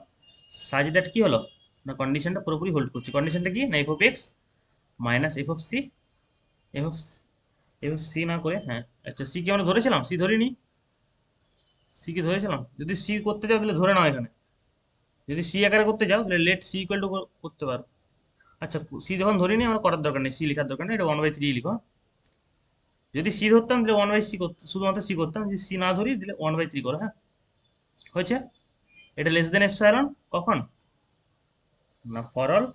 সাজ দ্যাট কি হলো না, কন্ডিশনটা পুরোপুরি হোল্ড করছে। কন্ডিশনটা কি না, F of x minus F of c f of c না করে, হ্যাঁ আচ্ছা সি কি আমরা ধরেছিলাম? সি ধরিনি, সি কি ধরেছিলাম? যদি সি করতে যাও তাহলে ধরে নাও এখানে, যদি সি আকারে করতে যাও তাহলে লেট সি ইকুয়াল টু করতে পারো। আচ্ছা সি যখন ধরিনি আমরা করার দরকার নেই, সি লেখার দরকার নেই, এটা 1/3 লিখো। যদি সি ধরতাম তাহলে 1/c করতে, শুধুমাত্র সি করতাম, যদি সি না ধরি তাহলে 1/3 করো। হ্যাঁ হয়েছে। এটা লেস দেন এপসাইলন কখন? না for all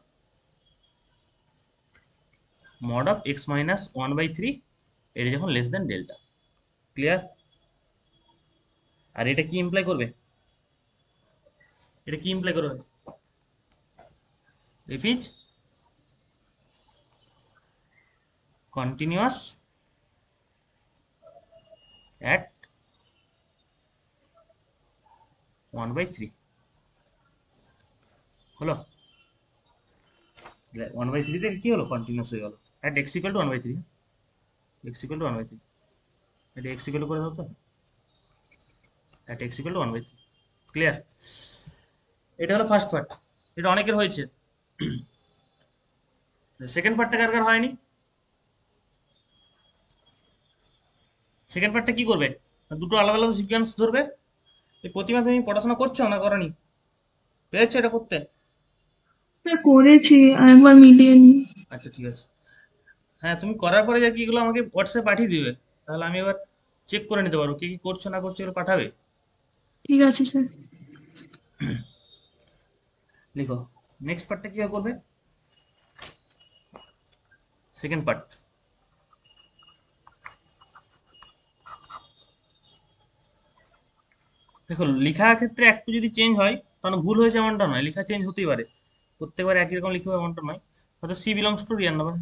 mod of x minus 1/3, এটা যখন লেস দেন ডেল্টা। ক্লিয়ার? আর এটা কি ইমপ্লাই করবে? এটা কি ইমপ্লাই করবে? if is continuous at 1/3 হলো। 1/3 থেকে কি হলো? কন্টিনিউয়াস হয়ে গেল। at x equal to 1/3, x equal to 1/3, এটা x equal to করে দাও তো, at x equal to 1/3। Clear? এটা হলো ফার্স্ট পার্ট, এটা অনেকের হয়েছে। সেকেন্ড পার্টটা কার কার হয়নি? সেকেন্ড পার্টটা কি করবে? দুটো আলাদা আলাদা সিকোয়েন্স ধরবে। এই প্রতিমা তুমি পড়াশোনা করছো না করনি? পেরেছো এটা করতে? স্যার করেছি, আরেকবার মিলিয়ে নি। আচ্ছা ঠিক আছে। হ্যাঁ তুমি করার পরে যা কি এগুলো আমাকে হোয়াটসঅ্যাপে পাঠিয়ে দিবে, তাহলে আমি এবার চেক করে নিতে পারবো কি কি করছো না করছো, এগুলো পাঠাবে। ঠিক আছে স্যার। লিখো নেক্সট পার্টটা কিভাবে করবে। সেকেন্ড পার্ট, দেখো লেখার ক্ষেত্রে একটু যদি চেঞ্জ হয় তাহলে ভুল হয়েছে এমনটা নয়, লেখা চেঞ্জ হতেই পারে, প্রত্যেকবার একই রকম লিখবে এমনটা নয়। হয়তো c belongs to real number,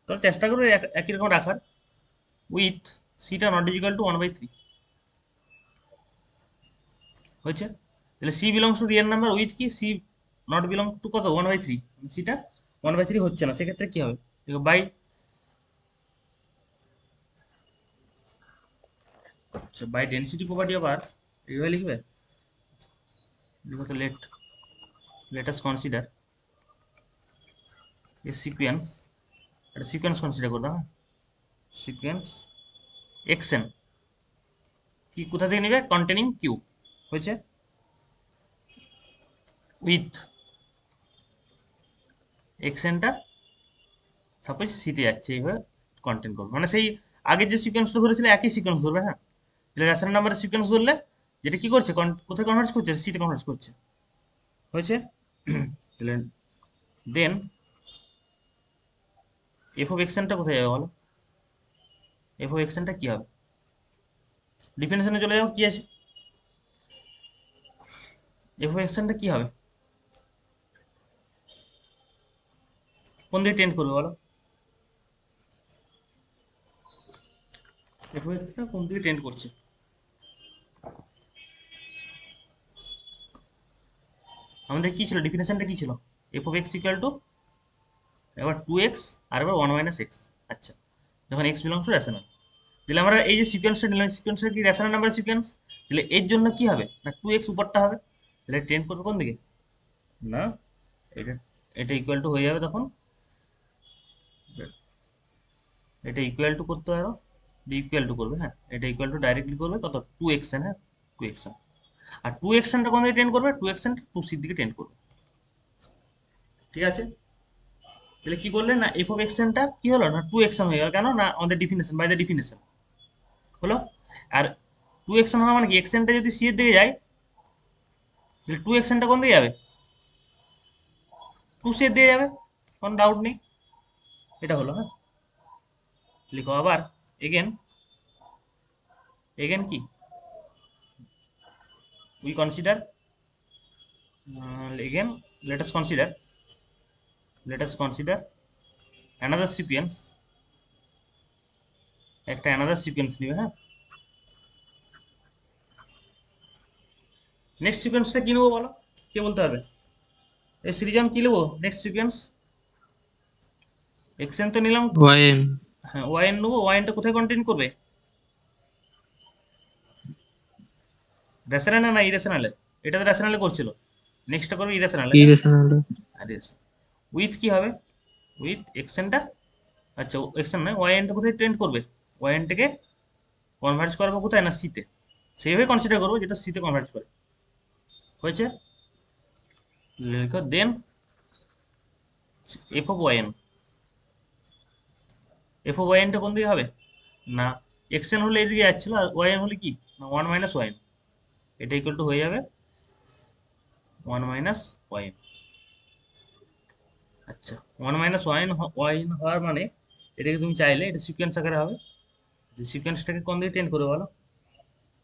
তাহলে চেষ্টা করবে একই রকম রাখার, উইথ সিটা নট ইজিক্যাল টু 1/3। হয়েছে? তাহলে c belongs to real number with কি সি নট বিলং টু কত 1/3, সিটা 1/3 হচ্ছে না, সেক্ষেত্রে কি হবে? দেখো বাই, আচ্ছা by density property of r এইভাবে লিখবে। লিখো তো let us consider a sequence, একটা সিকোয়েন্স কনসিডার করতে হবে। সিকোয়েন্স এক্সএন কি কোথা থেকে নেবে? Containing q. হয়েছে? উইথ এক্সএনটা সাপোজ সিতে যাচ্ছে, এইভাবে কন্টেন্ট করবে, মানে সেই আগের যে সিকোয়েন্সটা ধরেছিল একই সিকোয়েন্স ধরবে। হ্যাঁ যেটা রেশনাল নাম্বারের সিকোয়েন্স ধরলে যেটা কি করছে, কোথায় কনভার্ট করছে? সিতে কনভার্ট করছে। হয়েছে? তাহলে দেন এফ অফ এক্সএনটা কোথায় যাবে বলো? এফ অফ এক্সএনটা কি হবে? ডিফিনেশনে চলে যাও, কি আছে? এফ অফ এক্সএনটা কি হবে? কোন দিকে টেন্ড করবে বলো? এফ অফ এক্সটা কোন দিকে টেন্ড করছে? আমাদের কি ছিল ডিফিনেশনটা, কি ছিল? F of x equal two এবার 2x আর এবার 1 মাইনাস এক্স। আচ্ছা যখন এক্স বিলংস টু রেশনাল, তাহলে আমরা এই যে সিকোয়েন্সটা নিলাম, সিকোয়েন্সটা কি রেশনাল নাম্বার সিকোয়েন্স, তাহলে এর জন্য কি হবে না 2x উপরটা হবে, তাহলে টেন্ড করবে কোন দিকে? না এটা, এটা ইকুয়াল টু হয়ে যাবে তখন, এটা ইকুয়াল টু করতে পারো, ইকুয়াল টু করবে। হ্যাঁ এটা ইকুয়াল টু ডাইরেক্টলি করবে কত 2x, হ্যাঁ 2x। আর 2x টা কোন দিকে টেন্ড করবে? 2x টা 2c দিকে টেন্ড করবে। ঠিক আছে? তাহলে কি করলে না এফ অফ এক্সেনটা কি হলো না 2x হয়ে গেল, কেন না আমাদের ডিফিনেশন, বাই দ্য ডিফিনেশন হলো। আর 2x হওয়া মানে কি এক্সেনটা যদি সি এর দিকে যায় তাহলে 2x কোন দিকে যাবে? 2c এর দিকে যাবে, কোনো ডাউট নেই। এটা হলো। হ্যাঁ লিখো আবার এগেন, এগেন কি we consider, again let us consider, let us consider another sequence, একটা another sequence নিবে। হ্যাঁ নেক্সট সিকোয়েন্সটা কি নেবো বলো, কে বলতে পারবে? এই সিরিজ কি নেবো নেক্সট সিকোয়েন্স? এক্সএন তো নিলাম, ওয়াইএন হ্যাঁ ওয়াইএন নেবো। ওয়াইএনটা কোথায় কন্টেন্ট করবে? রেশনালে না ইরেশনালে? এটা তো রেশনালে করছিল, নেক্সটটা করবে ইরেশনালে। ইরেশনাল আর উইথ কি হবে? উইথ এক্সেনটা আচ্ছা এক্সেন নয়, ওয়াই এনটা কোথায় টেন্ড করবে? ওয়াই এনটাকে কনভার্জ করবো কোথায়? না সিতে। সেইভাবে কনসিডার করবো যেটা সিতে কনভার্জ করে। হয়েছে? লিখো then F of Y N. F of Y এনটা কোন দিকে হবে? না এক্স এন হলে এদিকে যাচ্ছিল, আর ওয়াই এন হলে কি না ওয়ান মাইনাস ওয়াই এন। এটা ইকুয়াল টু হয়ে যাবে ওয়ান মাইনাস ওয়াই এন। আচ্ছা ওয়ান মাইনাস ওয়াই এন হওয়ার মানে এটাকে তুমি চাইলে এটা সিকোয়েন্স আকারে হবে। যে সিকোয়েন্সটাকে কোন দিকে টেন্ড করে বলো?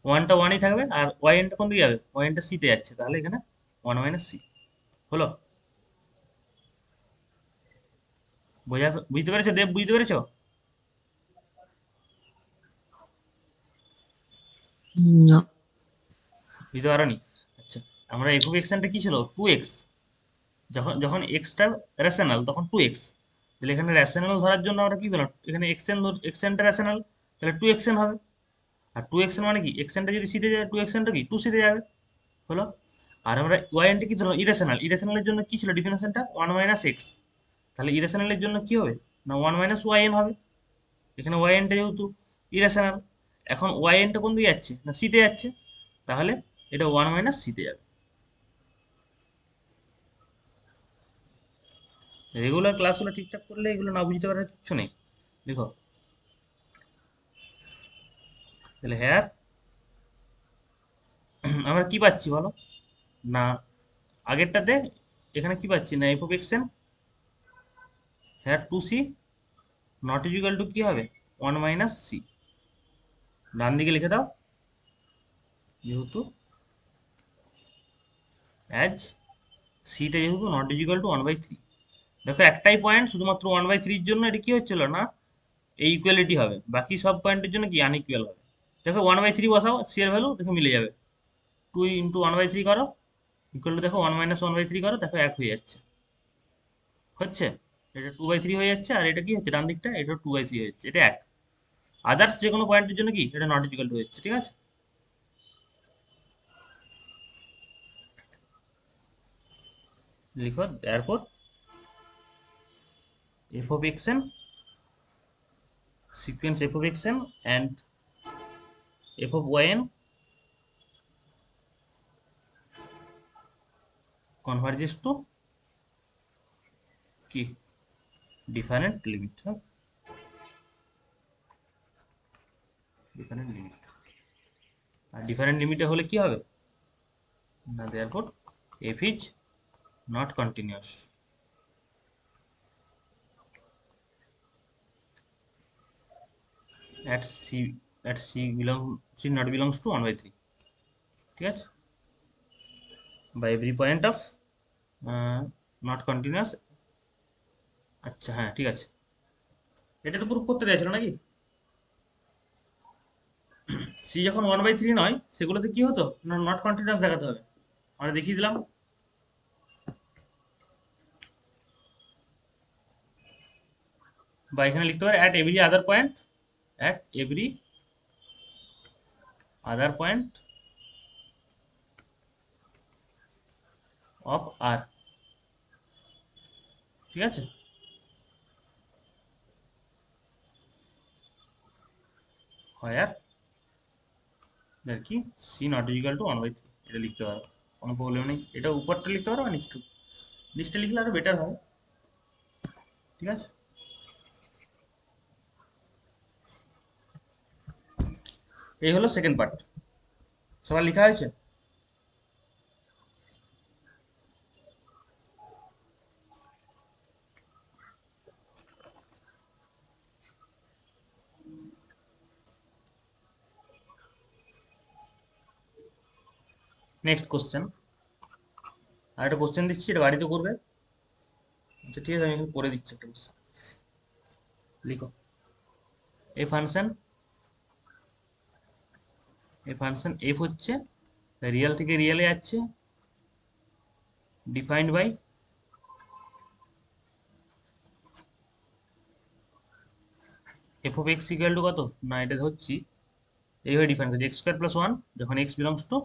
ওয়ানটা ওয়ানই থাকবে, আর ওয়াই এনটা কোন দিকে যাবে? ওয়াই এনটা সিতে যাচ্ছে, তাহলে এখানে ওয়ান মাইনাস সি হলো। বুঝতে পেরেছো দেব? বুঝতে পেরেছো? না। বুঝতে পারোনি? আচ্ছা আমরা এফ অফ এক্সেনটা কি ছিল? Two x. যখন যখন এক্সটা রেশনাল তখন টু এক্স। তাহলে এখানে রেশনাল ধরার জন্য আমরা কি পেলাম? এখানে এক্সেনটা রেশনাল, তাহলে টু এক্সেন হবে। আর টু এক্সেন মানে কি? এক্সেনটা যদি সিতে যায় টু এক্সেনটা কি টু সিতে যাবে। হলো। আর আমরা ওয়াই এনটা কি ধরলাম? ইরেশনাল। ইরেশনালের জন্য কি ছিল ডিফিনেশনটা? One minus x. তাহলে ইরেশনালের জন্য কি হবে? না ওয়ান মাইনাস ওয়াই এন হবে। এখানে ওয়াই এনটা যেহেতু ইরেশনাল, এখন ওয়াই এনটা কোন দিকে যাচ্ছে? না সিতে যাচ্ছে, তাহলে এটা ওয়ান মাইনাস সিতে যাবে। রেগুলার ক্লাসগুলো ঠিকঠাক করলে এগুলো না বুঝতে পারার কিচ্ছু নেই। দেখো তাহলে হ্যাঁ আমরা কি পাচ্ছি বলো? না আগেরটাতে এখানে কি পাচ্ছি? না এফ অফ এক্স এন হ্যাঁ two c not equal to কি হবে? One minus C. ডান দিকে লিখে দাও, যেহেতু অ্যাজ সিটা যেহেতু not equal to one by three. দেখো একটাই পয়েন্ট শুধুমাত্র ওয়ান বাই থ্রির জন্য এটা কি হচ্ছিল না এই ইকুয়ালিটি হবে, বাকি সব পয়েন্টের জন্য কি আনইকুয়াল হবে। দেখো ওয়ান বাই থ্রি বসাও, সি এর ভ্যালু দেখো মিলে যাবে। Two into one by three করো ইকুয়াল টু দেখো one minus one by three করো, দেখো এক হয়ে যাচ্ছে। হচ্ছে এটা টু বাই থ্রি হয়ে যাচ্ছে, আর এটা কি হচ্ছে ডান দিকটা? এটা টু বাই থ্রি হয়ে যাচ্ছে, এটা এক। আদার্স যে কোনো পয়েন্টের জন্য কি এটা নট ইকুয়াল টু হচ্ছে। ঠিক আছে, লিখো therefore f of xn sequence f of xn and f of yn converges to কি ডিফারেন্ট লিমিট। হ্যাঁ ডিফারেন্ট লিমিট। আর ডিফারেন্ট লিমিটে হলে কি হবে? না therefore f is not continuous at c not belongs to 1 by 3। ঠিক আছে, by every point of not continuous। আচ্ছা হ্যাঁ ঠিক আছে, এটা তো প্রুফ করতে চাইছিল নাকি? সি যখন ওয়ান বাই থ্রি নয় সেগুলোতে কি হতো না নট কন্টিনিউয়াস দেখাতে হবে। আমরা দেখিয়ে দিলাম। বা এখানে লিখতে পারি at every other point, at every other point of R. ঠিক আছে, হয় আর কি C not equal to one by three, এটা লিখতে পারো, কোনো প্রবলেম নেই। এটা উপরটা লিখতে পারো আর নিচটা লিখলে আরো বেটার হয়। ঠিক আছে, এই হলো সেকেন্ড পার্ট। সবার লেখা হয়েছে? Next question. আর একটা কোশ্চেন দিচ্ছি, এটা বাড়িতে করবে। আচ্ছা ঠিক আছে, আমি এখানে করে দিচ্ছি একটা কোশ্চেন। লিখো এ ফাংশন এফ হচ্ছে রিয়েল থেকে রিয়েলে যাচ্ছে, defined by F of x equal to কত? না এটা ধরছি এইভাবে ডিফাইন করছি এক্স স্কোয়ার প্লাস ওয়ান যখন এক্স বিলংস টু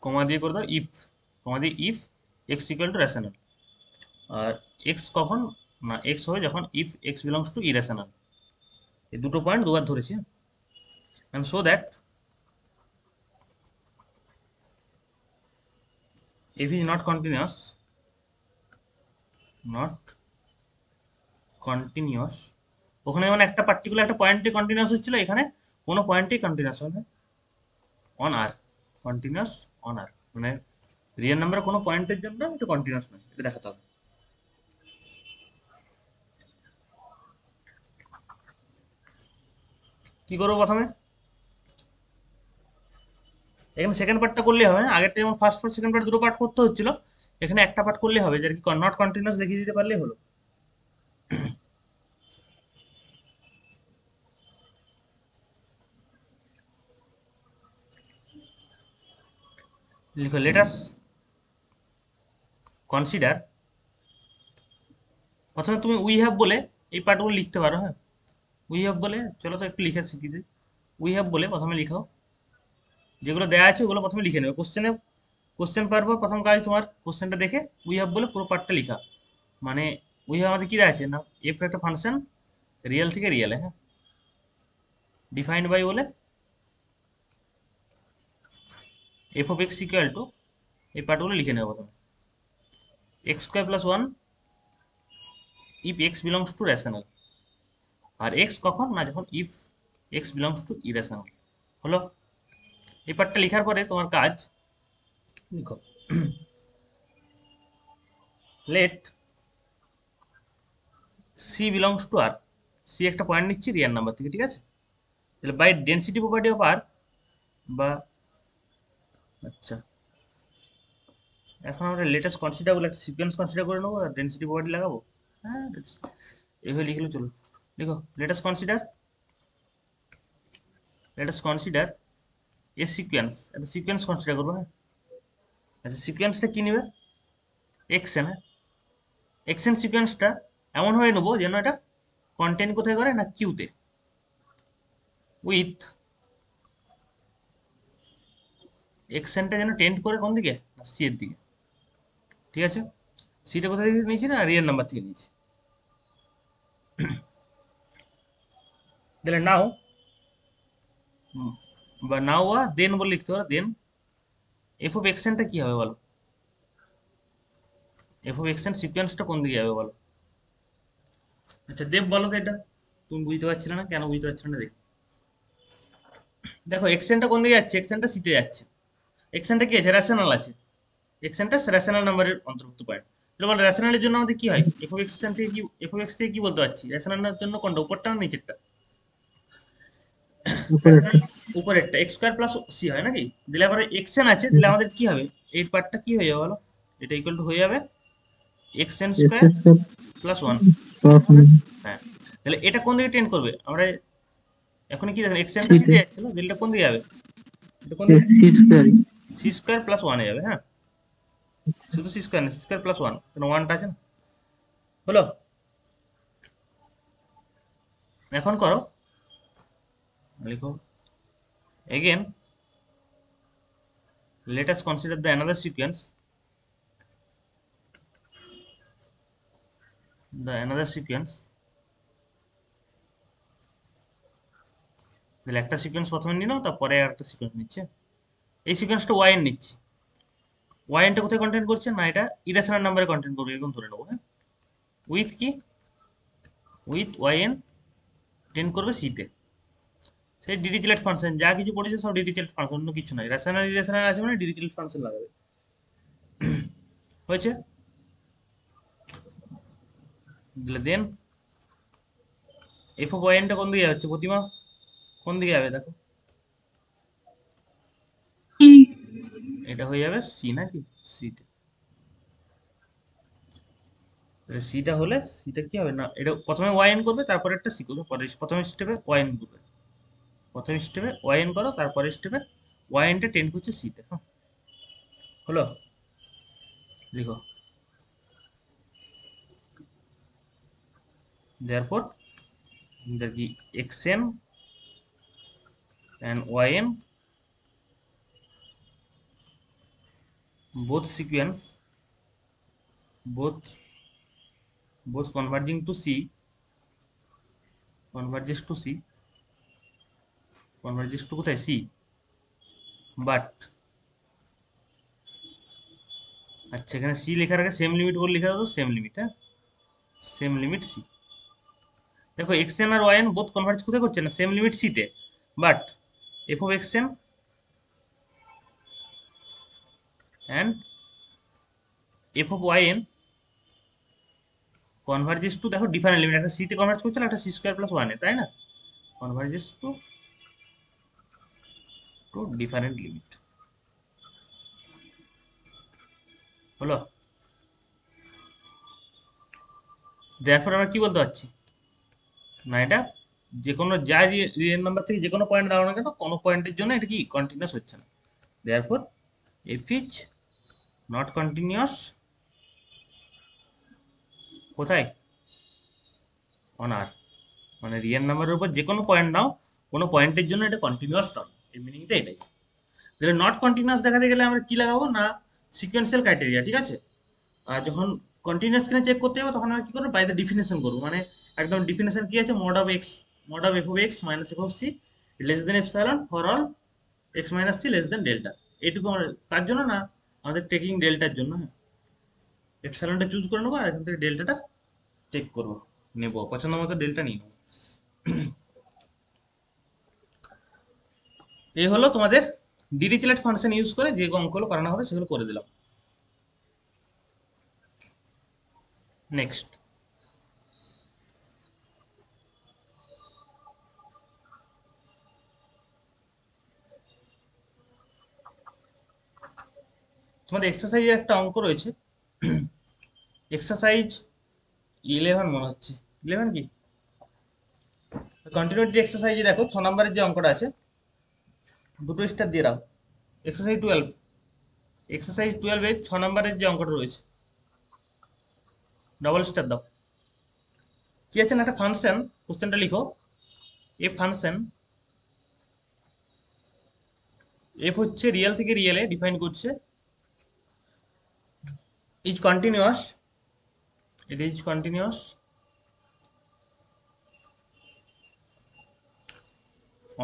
কমা দিয়ে করে দাও ইফ, কমা দিয়ে if x equal to rational. আর এক্স কখন না এক্স হবে যখন if x belongs to irrational. এই দুটো পয়েন্ট দুবার ধরেছি। and so that if is not continuous not continuous ওখানে মানে একটা পার্টিকুলার একটা পয়েন্টে কন্টিনিউয়াস হচ্ছিল, এখানে কোনো পয়েন্টেই কন্টিনিউয়াস হবে অন আর কন্টিনিউয়াস অন আর মানে রিয়েল নাম্বার কোনো পয়েন্টের জন্য এটা কন্টিনিউয়াস নয়, এটা দেখাতে হবে। কি করবো প্রথমে, এখানে সেকেন্ড পার্টটা করলেই হবে, আগেরটা যেমন ফার্স্ট পার্ট সেকেন্ড পার্ট দুটো পার্ট করতে হচ্ছিল, এখানে একটা পার্ট করলেই হবে, যেটা কি নট কন্টিনিউয়াস দেখিয়ে দিতে পারলেই হলো। লিখো লেটাস কনসিডার, প্রথমে তুমি উই হ্যাভ বলে এই পার্টগুলো লিখতে পারো। হ্যাঁ, উই হ্যাভ বলে, চলো তো একটু লিখে শিখিয়ে দিই। উই হ্যাভ বলে প্রথমে লিখো, যেগুলো দেওয়া আছে ওগুলো প্রথমে লিখে নেবে। কোশ্চেন পাওয়ার পর প্রথম কাজ তোমার কোশ্চেনটা দেখে উই হ্যাভ বলে পুরো পার্টটা লেখা। মানে উই হ্যাভ আমাদের কি দেওয়া আছে না, এফ একটা ফাংশন রিয়েল থেকে রিয়েলে, হ্যাঁ, ডিফাইন্ড বাই বলে f of x equal to, এই পার্টগুলো লিখে নেবে প্রথমে, x square plus one if x belongs to rational. আর এক্স কখন না যখন if x belongs to irrational. হলো, এই পার্টটা লেখার পরে তোমার কাজ লিখো let c belongs to r, c একটা পয়েন্ট নিচ্ছি রিয়াল নাম্বার থেকে, ঠিক আছে? তাহলে by density property of r বা, আচ্ছা এখন আমরা লেটেস্ট কনসিডার বলে একটা সিকোয়েন্স কনসিডার করে নেবো আর ডেন্সিটি প্রপার্টি লাগাবো। হ্যাঁ, এইভাবে লিখলে চলো। দেখো লেটেস্ট কনসিডার এ সিকোয়েন্স, একটা সিকোয়েন্স কনসিডার করবো। হ্যাঁ, আচ্ছা সিকোয়েন্সটা কি নেবে, এক্সএন। হ্যাঁ, এক্সএন সিকোয়েন্সটা এমনভাবে নেবো যেন এটা কন্টেন্ট কোথায় করে না কিউতে, উইথ এক্সএনটা যেন টেন্ড করে কোন দিকে না সি এর দিকে, ঠিক আছে? সিটা কোথা থেকে নিয়েছি না রিয়েল নাম্বার থেকে নিয়েছি। তাহলে নাও বা নাও বা দেন বলে লিখতে পারো, দেন এফ অফ এক্সএনটা কি হবে বলো, এফ অফ এক্সএন সিকোয়েন্সটা কোন দিকে যাবে বলো। আচ্ছা দেব বলো তো, এটা তুমি বুঝতে পারছিলে না, কেন বুঝতে পারছিলে না দেখো। দেখো এক্সএনটা কোন দিকে যাচ্ছে, এক্সএনটা সিতে যাচ্ছে। এক্সএনটা কি আছে, রেশনাল আছে, এক্সএনটা রেশনাল নাম্বারের অন্তর্ভুক্ত পয়েন্ট। তাহলে বলো রেশনালের জন্য আমাদের কি হয়, এফ অফ এক্সএন থেকে কি, এফ অফ এক্স থেকে কি বলতে পারছি, রেশনালের জন্য কোনটা উপরটা না নিচেরটা? উপরেরটা। উপরেরটা এক্স স্কোয়ার প্লাস সি হয় নাকি? দিলে আবার এক্সএন আছে, দিলে আমাদের কি হবে, এই পার্টটা কি হয়ে যাবে বলো, এটা ইকুয়াল টু হয়ে যাবে এক্সএন স্কোয়ার প্লাস ওয়ান। হ্যাঁ, তাহলে এটা কোন দিকে টেন্ড করবে, আমরা এখন কি দেখেন এক্সএনটা সিতে যাচ্ছিল, দিলটা কোন দিকে যাবে, এটা কোন দিকে, সি স্কোয়ার প্লাস ওয়ানে যাবে। হ্যাঁ, শুধু সি স্কোয়ার না, সি স্কোয়ার প্লাস ওয়ান, কেন ওয়ানটা আছে না। হলো, এখন করো, লিখো again let us consider the another sequence, the another sequence। তাহলে একটা সিকোয়েন্স প্রথমে নিলাম, তারপরে আর একটা সিকোয়েন্স নিচ্ছে, এই সিকোয়েন্সটা ওয়াইন নিচ্ছি। ওয়াইনটা কোথায় কন্টেন্ট করছে না, এটা ইরেশনাল নাম্বারে কন্টেন্ট করবে এরকম ধরে নেবো। হ্যাঁ, উইথ কি, উইথ ওয়াইএন টেন্ড করবে সিতে। সেই ডিরিচলেট ফাংশন যা কিছু পড়েছে সব ডিরিচলেট ফাংশন, অন্য কিছু নয়, রেশনাল ইরেশনাল আছে মানে ডিরিচলেট ফাংশন লাগাবে। হয়েছে, দেন এফ অফ ওয়াইএনটা কোন দিকে যাচ্ছে প্রতিমা, কোন দিকে যাবে দেখো, ই এটা হয়ে যাবে সি নাকি, সিতে। সিটা হলে সিটা কি হবে না, এটা প্রথমে ওয়াইন করবে তারপরে একটা সি করবে, পরে প্রথম স্টেপে ওয়াইন করবে, প্রথম স্টেপে ওয়াইন করো তারপরে স্টেপে ওয়াইনটা টেন করছে সিতে। হ্যাঁ, হলো, লিখো therefore there কি xn and yn both sequence both both converging to C, converges to C, converges to কোথায় C, but আচ্ছা এখানে C লেখার আগে সেম লিমিট বলে লেখা হতো, সেম লিমিট, হ্যাঁ সেম লিমিট C। দেখো এক্স এন আর ওয়াই এন বোথ কনভার্জ কোথায় করছে না, সেম লিমিট সিতে, but f of x n and F of Y n converges to, দেখো ডিফারেন্ট লিমিট, একটা সিতে কনভার্জ করছে একটা সি স্কোয়ার প্লাস ওয়ানে, তাই না, converges to two different limit হলো। দেখো আমরা কি বলতে পারছি না, এটা যে কোনো যা রিয়েল নাম্বার থেকে যে কোনো পয়েন্ট দাও না কেন, কোনো পয়েন্টের জন্য এটা কি কন্টিনিউয়াস হচ্ছে না, therefore f is not continuous কোথায়, অন আর, মানে রিয়েল নাম্বারের উপর যে কোনো পয়েন্ট নাও, কোনো পয়েন্টের জন্য এটা কন্টিনিউয়াস নয়, এই মিনিংটা এটাই। তাহলে নট কন্টিনিউয়াস দেখাতে গেলে আমরা কি লাগাবো না, সিকোয়েন্সিয়াল ক্রাইটেরিয়া, ঠিক আছে। আর যখন কন্টিনিউয়াস কিনা চেক করতে হবে তখন আমরা কি করবো, বাই দ্য ডিফিনেশন করবো, মানে একদম ডিফিনেশন কি আছে, mod of x, mod of F of x minus F of c less than epsilon for all x minus c less than delta. এটুকু আমরা কার জন্য না, আমাদের টেকিং ডেল্টার জন্য, এপসাইলনটা চুজ করে নেবো আর এখান থেকে ডেল্টাটা টেক করবো, নেবো পছন্দ মতো ডেল্টা নিয়ে নেবো। এই হলো তোমাদের ডিরিচলেট ফাংশন ইউজ করে যে অঙ্কগুলো করানো হবে সেগুলো করে দিলাম। নেক্সট, তোমাদের এক্সারসাইজের একটা অঙ্ক রয়েছে, এক্সারসাইজ 11 মনে হচ্ছে, 11 কি কন্টিনিউটি এক্সারসাইজে দেখো 6 নম্বরের যে অঙ্কটা আছে দুটো স্টার দিয়ে দাও, এক্সারসাইজ 12, এক্সারসাইজ 12 এর 6 নম্বরের যে অঙ্কটা রয়েছে ডবল স্টার দাও। কি আছে না, একটা ফাংশন, কোশ্চেনটা লিখো, এ ফাংশন এফ হচ্ছে রিয়েল থেকে রিয়েলে ডিফাইন করছে, is continuous, it is continuous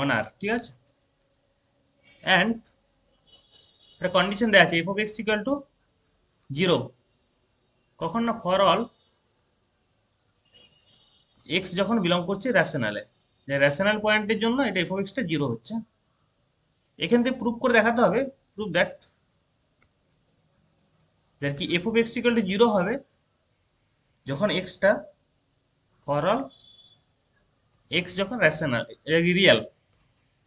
on R, ঠিক আছে, অ্যান্ড একটা কন্ডিশন দেওয়া আছে F of x equal to 0, কখন না ফর অল এক্স যখন বিলং করছে র্যাশনালে, যে র্যাশনাল পয়েন্টের জন্য এটা এফ অফ এক্সটা 0 হচ্ছে। এখান থেকে প্রুভ করে দেখাতে হবে, প্রুভ দ্যাট যার কি F of x equal to 0 হবে যখন এক্সটা ফর অল এক্স যখন র্যাশনাল রিয়েল,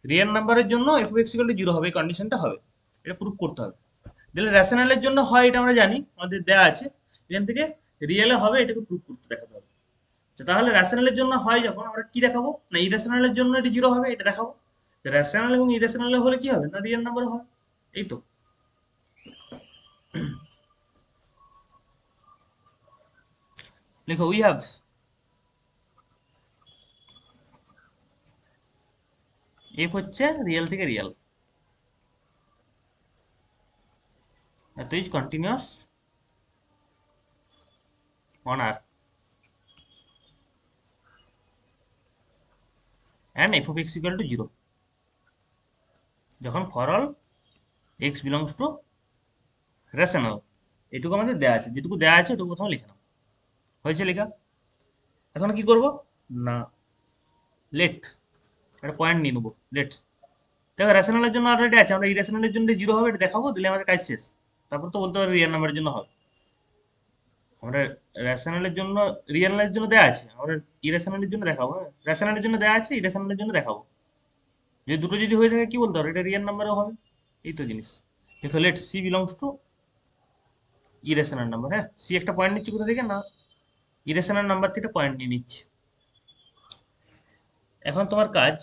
রিয়েল নাম্বারের জন্য F of x equal to 0 হবে, এই কন্ডিশনটা হবে, এটা প্রুভ করতে হবে। তাহলে র্যাশনালের জন্য হয় এটা আমরা জানি, আমাদের দেওয়া আছে, এখান থেকে রিয়েলে হবে এটাকে প্রুভ করতে দেখাতে হবে। তাহলে র্যাশনালের জন্য হয় যখন আমরা কি দেখাবো না, ইরেশনালের জন্য এটা 0 হবে এটা দেখাবো, র্যাশনাল এবং ইরেশনাল হলে কি হবে না রিয়েল নাম্বার হবে, এই তো। লেখো উই হ্যাভ এফ হচ্ছে রিয়েল থেকে রিয়েল, এত is continuous on R and F of x equal to 0 যখন for all x belongs to rational. এটুকু আমাদের দেওয়া আছে, যেটুকু দেওয়া আছে ওটুকু প্রথমে লিখে নাও, হয়েছে লেখা। এখন কি করব না, লেট একটা পয়েন্ট নিয়ে নেবো, লেট, দেখো রেশনালের জন্য অলরেডি আছে, আমরা ইরেশনালের জন্য 0 হবে এটা দেখাবো, দিলে আমাদের কাজ শেষ। তারপর তো বলতে পারি রিয়েল নাম্বারের জন্য হবে, আমরা রেশনালের জন্য রিয়েলের জন্য দেওয়া আছে, আমরা ইরেশনালের জন্য দেখাবো, রেশনালের জন্য দেওয়া আছে ইরেশনালের জন্য দেখাবো, যে দুটো যদি হয়ে থাকে কি বলতে হবে এটা রিয়েল নাম্বারও হবে, এই তো জিনিস। দেখো let c belongs to irrational number, হ্যাঁ সি একটা পয়েন্ট নিচ্ছি কোথা থেকে না ইরেশনাল নাম্বার থেকে পয়েন্ট নিয়ে নিচ্ছি। এখন তোমার কাজ,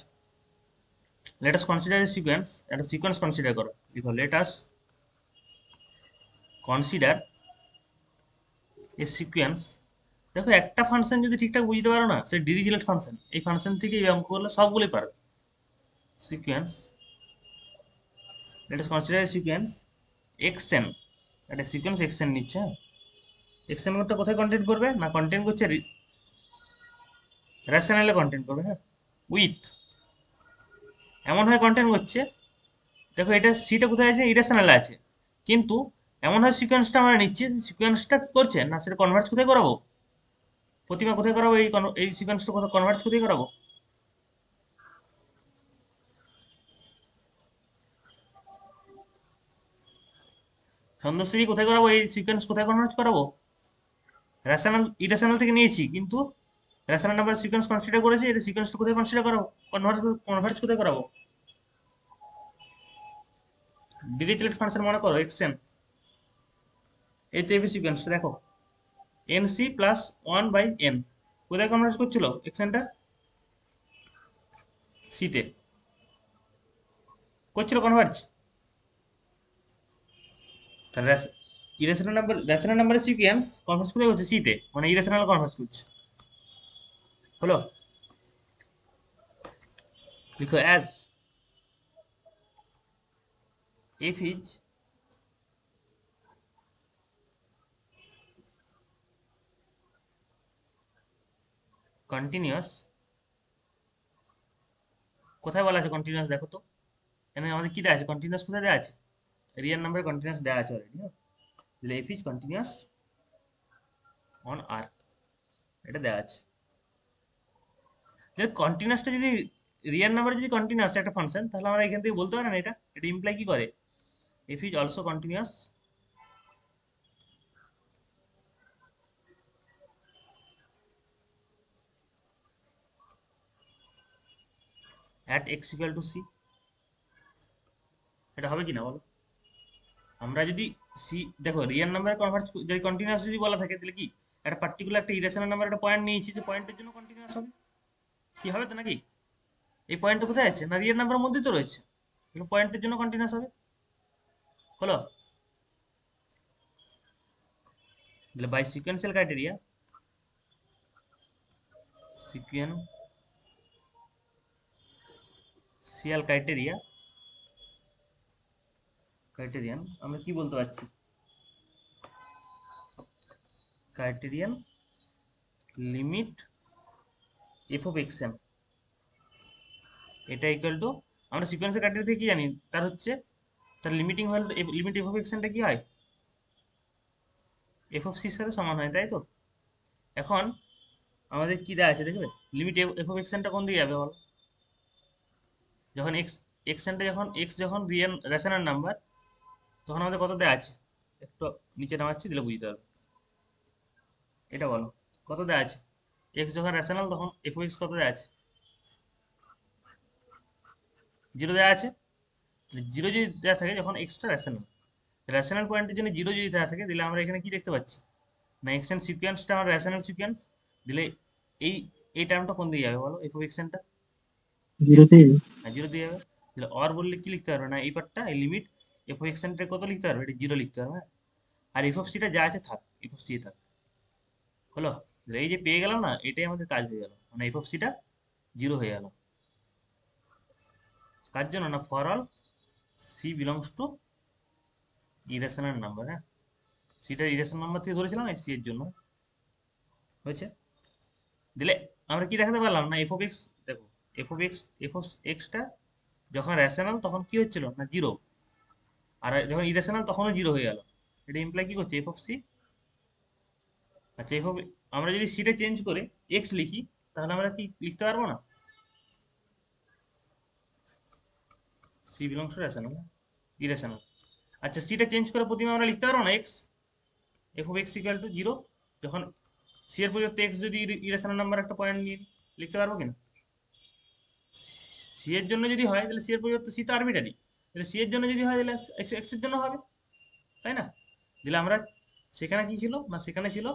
late us consider a sequence, একটা সিকোয়েন্স কনসিডার করো, দেখো late us consider a sequence. দেখো একটা ফাংশন যদি ঠিকঠাক বুঝতে পারো না, সে ডিরিচলেট ফাংশন, এই ফাংশন থেকে এই অঙ্কগুলো সবগুলোই পারবে। Sequence, late us consider a sequence xn, একটা সিকোয়েন্স xn নিচ্ছে, হ্যাঁ এক্সেন কোডটা কোথায় কন্টেন্ট করবে না, কন্টেন্ট করছে রেশনালে কন্টেন্ট করবে। হ্যাঁ, উইথ এমন হয় কন্টেন্ট করছে, দেখো এটা সিটা কোথায় আছে, ইরেশনালে আছে, কিন্তু এমন হয় সিকোয়েন্সটা আমরা নিচ্ছি, সিকোয়েন্সটা কি করছে না, সেটা কনভার্ট কোথায় করাবো, প্রতিমা কোথায় করাবো, এই সিকোয়েন্সটা কোথায় কনভার্ট কোথায় করাবো, ছন্দশ্রী কোথায় করাবো, এই সিকোয়েন্স কোথায় কনভার্ট করাবো, রেশনাল ইরেশনাল থেকে নিয়েছি, কিন্তু রেশনাল নাম্বার সিকোয়েন্স কনসিডার করেছি, এটা সিকোয়েন্সটা কোথায় কনসিডার করাবো, কনভার্ট কোথায় করাবো, ডিরিচলেট ফাংশন মনে করো এক্সেন, এই টাইপের সিকোয়েন্সটা দেখো, n c plus one by n কোথায় কনভার্ট করছিল এক্সেনটা, সিতে করছিল কনভার্জ, তাহলে রেশনাল নাম্বারের সিকোয়েন্স কনভার্ট কোথায় হচ্ছে, সিতে, মানে ইরেশনাল কনভার্ট করছে। হলো, লিখো অ্যাজ if is continuous, কোথায় বলা আছে কন্টিনিউয়াস, দেখো তো এখানে আমাদের কি দেওয়া আছে, কন্টিনিউয়াস কোথায় দেওয়া আছে, রিয়েল নাম্বার কন্টিনিউয়াস দেওয়া আছে অলরেডি। হ্যাঁ, তাহলে if is continuous on r, এটা দেওয়া আছে। যদি কন্টিনিউয়াসটা যদি রিয়েল নাম্বার যদি কন্টিনিউয়াস একটা ফাংশন, তাহলে আমরা এখান থেকে বলতে পারি না এটা ইমপ্লাই কি করে, if is also continuous at x equal to c, এটা হবে কি না বলো, আমরা যদি সি দেখো রিয়েল নাম্বার কনভার্ট যদি কন্টিনিউয়াস যদি বলা থাকে, তাহলে কি একটা পার্টিকুলার একটা ইরেশনাল নাম্বার একটা পয়েন্ট নিয়েছি, যে পয়েন্টের জন্য কন্টিনিউয়াস হবে, কি হবে তো নাকি, এই পয়েন্টটা কোথায় আছে না, রিয়েল নাম্বারের মধ্যেই তো রয়েছে, পয়েন্টের জন্য কন্টিনিউয়াস হবে। হলো, তাহলে by sequential criteria, sequential criterion আমরা কি বলতে পারছি, criterion limit F of x N, এটা ইকুয়াল টু, আমরা সিকোয়েন্সিয়াল ক্রাইটেরিয়া থেকে কি জানি, তার হচ্ছে তার limiting value, limit F of x এনটা কি হয়, এফ অফ সির সাথে সমান হয়, তাই তো। এখন আমাদের কি দেওয়া আছে দেখবে, লিমিট এফ অফ এক্স এনটা কোন দিকে যাবে বলো, যখন এক্স এনটা যখন রিয়েল রেশনাল নাম্বার, তখন আমাদের কত দেওয়া আছে, একটু নিচে নামাচ্ছি দিলে বুঝতে পারবে, এটা বলো কত দেওয়া আছে, এক্স যখন রেশনাল তখন এফ অফ এক্স কত দেওয়া আছে, 0 দেওয়া আছে। 0 যদি দেওয়া থাকে যখন এক্সটা রেশনাল, রেশনাল পয়েন্টের জন্য 0 যদি দেওয়া থাকে, দিলে আমরা এখানে কি দেখতে পাচ্ছি না, এক্স এন সিকোয়েন্সটা আমার রেশনাল সিকোয়েন্স, দিলে এই এই টার্মটা কোন দিকে যাবে বলো, এফ অফ এক্স এনটা 0-তে। 0 দিয়ে যাবে, তাহলে অর বললে কি লিখতে পারবে না, এই পার্টটা এই লিমিট এফ অফ এক্স এনটা কত লিখতে পারবে, এটা 0 লিখতে পারবে, হ্যাঁ। আর এফ অফ সিটা যা আছে থাক, এফ অফ সি থাক। হলো, এই যে পেয়ে গেলাম না, এটাই আমাদের কাজ হয়ে গেল, মানে এফ অফ সিটা 0 হয়ে গেল, কার জন্য না, for all C belongs to irrational number. হ্যাঁ, সিটা ইরেশনাল নাম্বার থেকে ধরেছিলাম, সি এর জন্য হয়েছে। দিলে আমরা কি দেখাতে পারলাম না, এফ অফ এক্স, দেখো এফ অফ এক্সটা যখন রেশনাল তখন কি হচ্ছিল না, 0, আর যখন ইরেশনাল তখনও 0 হয়ে গেল, এটা ইমপ্লাই কি করছে, এফ অফ সি। আচ্ছা, এফ অফ, আমরা যদি সিটা চেঞ্জ করে এক্স লিখি, তাহলে আমরা কি লিখতে পারবো না, c belongs to rational, irrational. আচ্ছা, সিটা চেঞ্জ করে প্রথমে আমরা লিখতে পারবো না x, f of x equal to 0, যখন সি এর পরিবর্তে এক্স যদি ইরেশনাল নাম্বার একটা পয়েন্ট নিয়ে লিখতে পারবো কিনা, সি এর জন্য যদি হয় তাহলে সি এর পরিবর্তে, সি তো আরবিটারি, তাহলে সি এর জন্য যদি হয় তাহলে এক্স এর জন্য হবে, তাই না। দিলে আমরা সেখানে কি ছিল না, সেখানে ছিল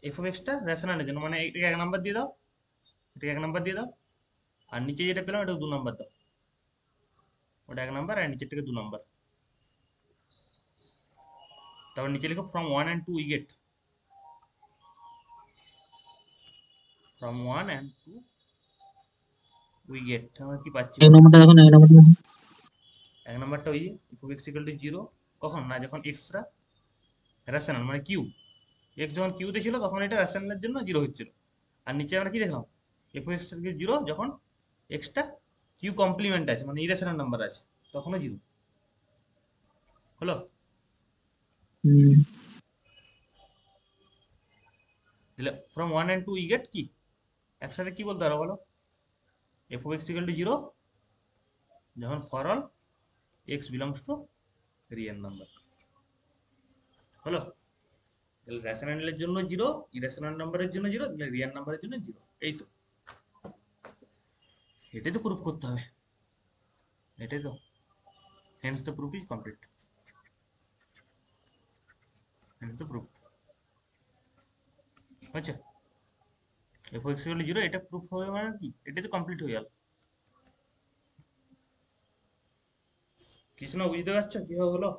এফ অফ এক্সটা রেশনালের জন্য, মানে এটাকে 1 নাম্বার দিয়ে দাও, এটাকে 1 নাম্বার দিয়ে দাও, আর নিচে যেটা পেলাম এটা 2 নাম্বার দাও, ওটা 1 নাম্বার আর নিচের থেকে 2 নাম্বার। তারপর নিচে লিখো from 1 and 2 we get, from 1 and 2 we get, আমরা কি পাচ্ছি, 1 নম্বরটা দেখো না, 1 নম্বরটা দেখো। 1 নাম্বারটা ওই যে F of x equal to 0, কখন না, যখন এক্সটা রেশনাল মানে কিউ, এক্স যখন কিউতে ছিল তখন এটা রেশনালের জন্য জিরো হচ্ছিল। আর নিচে আমরা কি দেখলাম, এফ এক্স জিরো যখন এক্সটা কিউ কমপ্লিমেন্ট আছে মানে ইরেশনাল নাম্বার আছে তখনও জিরো। হলো? হুম। তাহলে from one and two we get কি, একসাথে কি বলতে পারো বলো, F of x equal to zero যখন for all x belongs to real number. হলো? তাহলে রেশনালের জন্য জিরো, ইরেশনাল নাম্বারের জন্য জিরো, তাহলে রিয়েল নাম্বারের জন্য জিরো। এই তো, এটাই তো প্রুফ করতে হবে, এটাই তো, hence the proof is complete, hence the proof. আচ্ছা, F X equal to zero এটা প্রুফ হবে মানে কি, এটাই তো কমপ্লিট হয়ে গেল। কৃষ্ণ বুঝতে পারছো কিভাবে হলো?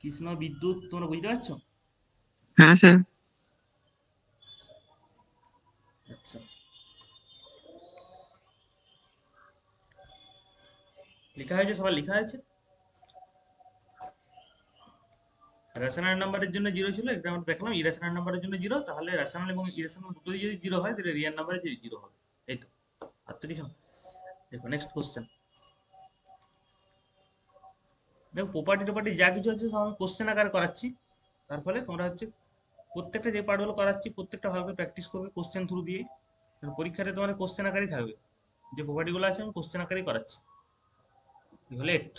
কৃষ্ণ বিদ্যুৎ তোমরা বুঝতে পারছো? হ্যাঁ স্যার। আচ্ছা, লেখা হয়েছে, সবার লেখা হয়েছে। রেশনাল নাম্বারের জন্য জিরো ছিল, এটা আমরা দেখলাম ইরেশনাল নাম্বারের জন্য জিরো, তাহলে রেশনাল এবং ইরেশনাল দুটোই যদি জিরো হয় তাহলে রিয়েল নাম্বারে জিরো হবে। এই তো, আর তো কিছু না। দেখো নেক্সট কোশ্চেন। দেখো প্রপার্টি টোপার্টি যা কিছু আছে সব আমি কোশ্চেন আকারে করাচ্ছি, তার ফলে তোমরা হচ্ছে প্রত্যেকটা যে পার্টগুলো করাচ্ছি প্রত্যেকটা ভালো করে প্র্যাকটিস করবে কোশ্চেন থ্রু দিয়ে। পরীক্ষাতে তোমাদের কোশ্চেন আকারেই থাকবে, যে প্রপার্টিগুলো আছে আমি কোশ্চেন আকারেই করাচ্ছি। লেট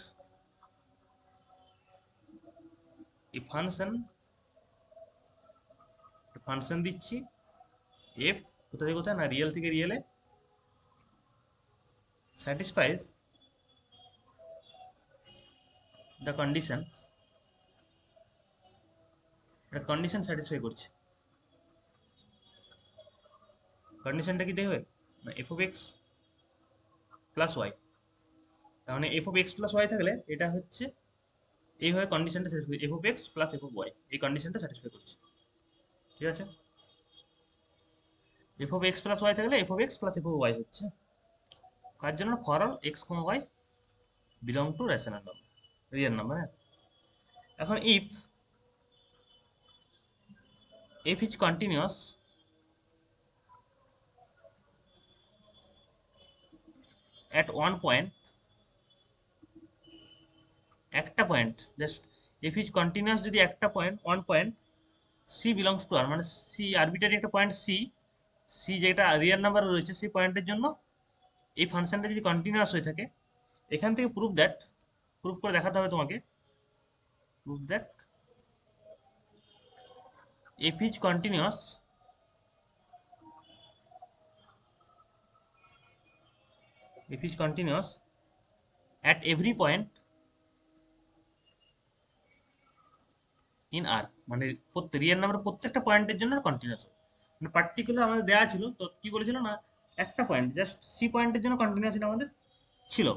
এই ফাংশন দিচ্ছি এফ, কোথা থেকে কোথায় না রিয়েল থেকে রিয়েলে, স্যাটিসফাইজ দ্য কন্ডিশন, একটা কন্ডিশন স্যাটিসফাই করছে। কন্ডিশনটা কি দেখবে না, F of x plus Y, তার মানে F of x plus Y থাকলে এটা হচ্ছে এইভাবে কন্ডিশনটা satisfy, F of x plus F of Y এই কন্ডিশনটা স্যাটিসফাই করছে। ঠিক আছে, F of x plus Y থাকলে F of x plus F of Y হচ্ছে কার জন্য, for all X comma Y belong two rational number, real number. হ্যাঁ, এখন if F is continuous at one point, একটা point just, F is continuous যদি একটা point one point C belongs to R, মানে C arbitrary একটা point C, C যেটা real number রয়েছে সেই পয়েন্টের জন্য এই ফাংশনটা যদি কন্টিনিউয়াস হয়ে থাকে, এখান থেকে প্রুফ দ্যাট, প্রুফ করে দেখাতে হবে তোমাকে, proof that F is continuous F is continuous at every point in R, মানে রিয়েল নাম্বার প্রত্যেকটা পয়েন্টের জন্য কন্টিনিউয়াস, মানে পার্টিকুলার আমাদের দেওয়া ছিল তো কি বলেছিল না, একটা পয়েন্ট জাস্ট সি পয়েন্টের জন্য কন্টিনিউয়াস আমাদের ছিল।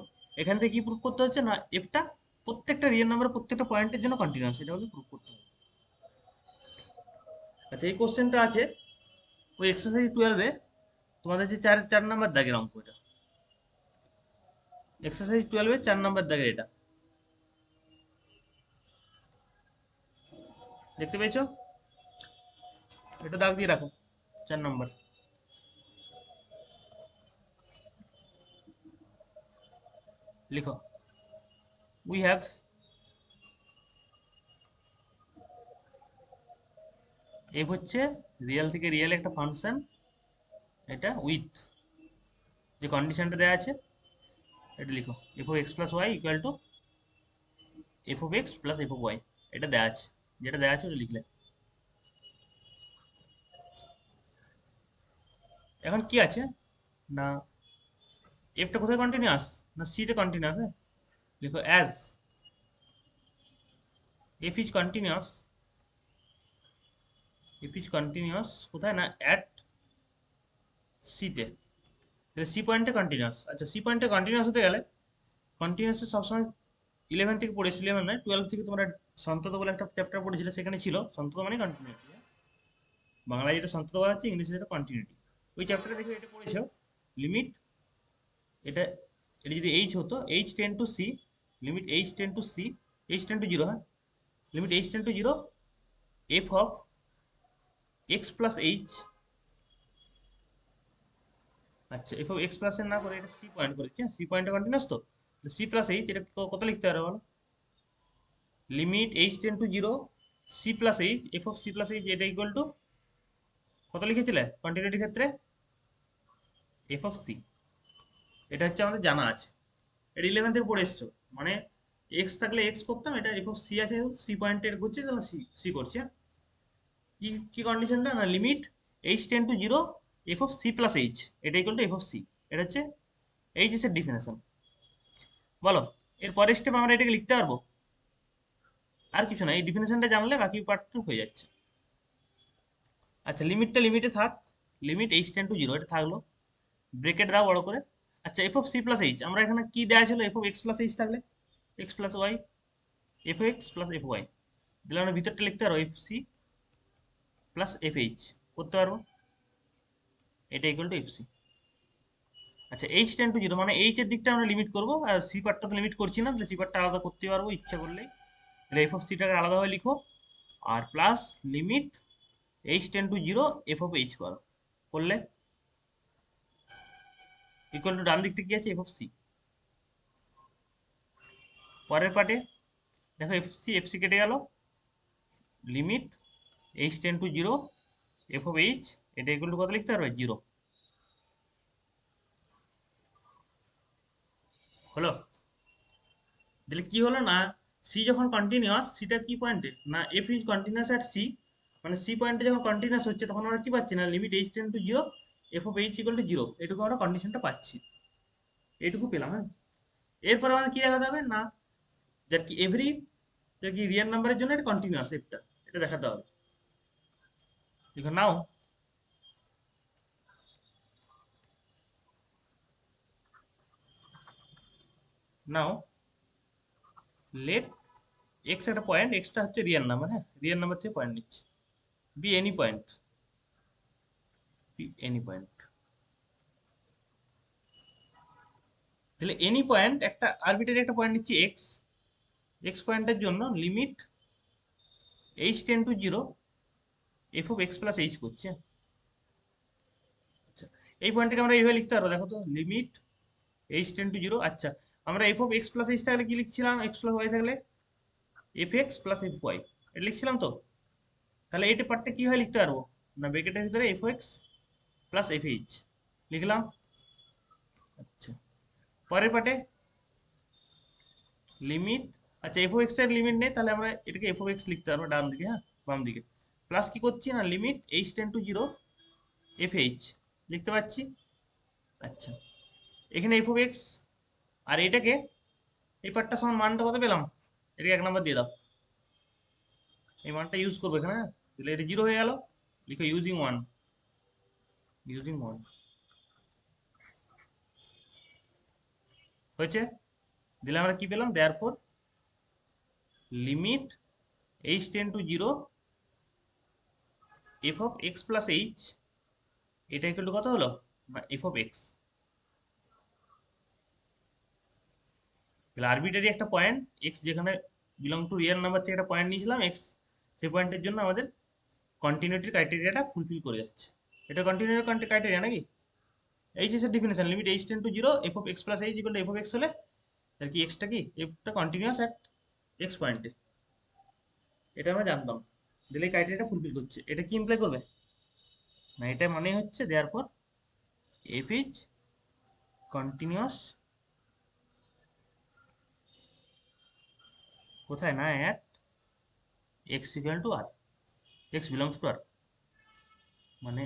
এখান থেকে কি প্রুফ করতে হচ্ছে না, এফটা প্রত্যেকটা রিয়েল নাম্বারের প্রত্যেকটা পয়েন্টের জন্য কন্টিনিউয়াস, এটা হলে প্রুফ করতে হবে। আচ্ছা, এই কোশ্চেনটা আছে ওই এক্সারসাইজ 12-এ, তোমাদের যে চার চার নাম্বার দাগের অঙ্ক, এটা এক্সারসাইজ 12-এ 4 নাম্বার দাগের, এটা দেখতে পেয়েছো? এটা দাগ দিয়ে রাখো, 4 নাম্বার লিখো। উই হ্যাভ এফ হচ্ছে রিয়েল থেকে রিয়েল একটা ফাংশন, এটা উইথ যে কন্ডিশনটা দেওয়া আছে এটা লিখো, f of x plus y equal to F of x plus F of y, এটা দেওয়া আছে, যেটা দেওয়া আছে ওটা লিখলে। এখন কি আছে না, এফটা কোথায় কন্টিনিউয়াস না সিতে কন্টিনিউয়াস, হ্যাঁ লিখো as F is continuous, F is continuous কোথায় না অ্যাট সিতে, তাহলে সি পয়েন্টে কন্টিনিউয়াস। আচ্ছা, সি পয়েন্টে কন্টিনিউয়াস হতে গেলে কন্টিনিউয়াস সবসময় 11 থেকে পড়েছি, 11 নয় 12 থেকে তোমরা সন্তত বলে একটা চ্যাপ্টার পড়েছিলে, সেখানে ছিল সন্তত মানে কন্টিনিউটি, বাংলায় যেটা সন্তত বলা হচ্ছে, ইংলিশে যেটা কন্টিনিউটি, ওই চ্যাপ্টারে দেখো এটা পড়েছো লিমিট, এটা এটা যদি এইচ হতো, H tends to C, limit H tends to C, H tends to zero, হ্যাঁ limit H tends to zero F of x plus H, আচ্ছা এফ অফ এক্স প্লাস না করে এটা সি পয়েন্ট করেছি, সি পয়েন্টে কন্টিনিউয়াস তো সি প্লাস এইচ, এটা কত লিখতে পারবে বলো? Limit H tends to zero C plus H F of C plus H, এটা ইকুয়াল টু কত লিখেছিলে কন্টিনিউটির ক্ষেত্রে? F of C. এটা হচ্ছে আমাদের জানা আছে, এটা 11 থেকে পড়ে এসছো। মানে এক্স থাকলে এক্স করতাম, এটা এফ অফ সি আছে, সি পয়েন্টের করছি তাহলে সি সি করছি। হ্যাঁ? কি কি কন্ডিশনটা না, limit H tends to zero F of C plus H, এটা equal to F of C. এটা হচ্ছে এইচ এর ডিফিনেশন। বলো এর পরের স্টেপ আমরা এটাকে লিখতে পারবো? আর কিছু না, এই ডিফিনেশনটা জানলে বাকি পার্টটা হয়ে যাচ্ছে। আচ্ছা লিমিটটা লিমিটে থাক, limit H tends to zero এটা থাকলো, ব্রেকেট দাও বড় করে। আচ্ছা F of C plus H, আমরা এখানে কি দেওয়া ছিল, F of x plus H থাকলে X plus Y, F x plus F Y দিলে আমরা ভিতরটা লিখতে পারবো F C plus F H করতে পারবো, এটা ইকুয়াল টু এফ সি। আচ্ছা এইচ টেন টু জিরো মানে এইচ এর দিকটা আমরা লিমিট করবো, আর সি পার্টটা তো লিমিট করছি না, তাহলে সি পার্টটা আলাদা করতে পারবো ইচ্ছা করলেই। তাহলে এফ অফ সিটাকে আলাদাভাবে লিখো, আর plus limit H tends to zero F of H করো, করলে ইকুয়াল টু ডান দিকটা কি আছে এফ অফ সি। পরের পার্টে দেখো এফ সি কেটে গেল, limit H tends to zero F of H, এটা ইকুয়াল টু কত লিখতে পারবে জিরো। হলো? তাহলে কি হলো না, সি যখন কন্টিনিউয়াস, সিটা কি পয়েন্টে না f is continuous at c, মানে সি পয়েন্টে যখন কন্টিনিউয়াস হচ্ছে তখন আমরা কি পাচ্ছি না, limit H tends to zero F of h equal to zero, এটুকু আমরা কন্ডিশনটা পাচ্ছি, এইটুকু পেলাম। হ্যাঁ, এরপর আমাদের কি দেখাতে হবে না, যার কি এভরি, যার কি রিয়েল নাম্বারের জন্য এটা কন্টিনিউয়াস, এটা দেখাতে হবে। দেখো নাও, নাও লেট এক্স একটা পয়েন্ট, এক্সটা হচ্ছে রিয়েল নাম্বার, হ্যাঁ রিয়েল নাম্বার থেকে পয়েন্ট নিচ্ছি, B any point, B any point. তাহলে এনি পয়েন্ট একটা আরবিটারি একটা পয়েন্ট নিচ্ছি এক্স, এক্স পয়েন্টের জন্য limit H tends to zero F of x plus H করছে। আচ্ছা এই পয়েন্টটাকে আমরা এইভাবে লিখতে পারবো, দেখো তো limit H tends to zero, আচ্ছা আমরা f of x plus H থাকলে কি লিখছিলাম, এক্স প্লাস ওয়াই থাকলে f x plus F y, এটা লিখছিলাম তো। তাহলে এইটা পার্টটা কীভাবে লিখতে পারবো না, ব্রেকেটের ভিতরে F x plus F H লিখলাম। আচ্ছা পরের পার্টে লিমিট, আচ্ছা এফ এক্স এর লিমিট নেই, তাহলে আমরা এটাকে এফ এক্স লিখতে পারবো ডান দিকে, হ্যাঁ বাম দিকে, প্লাস কি করছি না limit H tends to zero F H লিখতে পাচ্ছি। আচ্ছা এখানে এফ এক্স আর এটাকে, এই পার্টটা সমান মানটা কত পেলাম, এটাকে এক নাম্বার দিয়ে দাও, এই মানটা ইউজ করবো এখানে, হ্যাঁ তাহলে এটা জিরো হয়ে গেল, লিখো ইউজিং ওয়ান, ইউজিং ওয়ান হয়েছে। দিলে আমরা কি পেলাম, therefore limit H tends to zero F of x plus H, এটা ইকুয়াল টু কত হলো না এফ অফ এক্স। তাহলে আরবিটারি একটা পয়েন্ট এক্স যেখানে বিলং টু রিয়েল নাম্বার থেকে একটা পয়েন্ট নিয়েছিলাম এক্স, সেই পয়েন্টের জন্য আমাদের কন্টিনিউটির ক্রাইটেরিয়াটা ফুলফিল করে যাচ্ছে। এটা কন্টিনিউটি ক্রাইটেরিয়া নাকি? এইচ এর definition limit H tends to zero F of x plus H equal to F of x হলে তার কি এক্সটা কি এফটা কন্টিনিউয়াস অ্যাট এক্স পয়েন্টে, এটা আমরা জানতাম। দিলে ক্রাইটেরিয়াটা ফুলফিল করছে, এটা কি ইমপ্লাই করবে না, এটা মানে হচ্ছে দেয়ার পর এফ ইজ কন্টিনিউয়াস কোথায় না at x equal to R, X belongs to R, মানে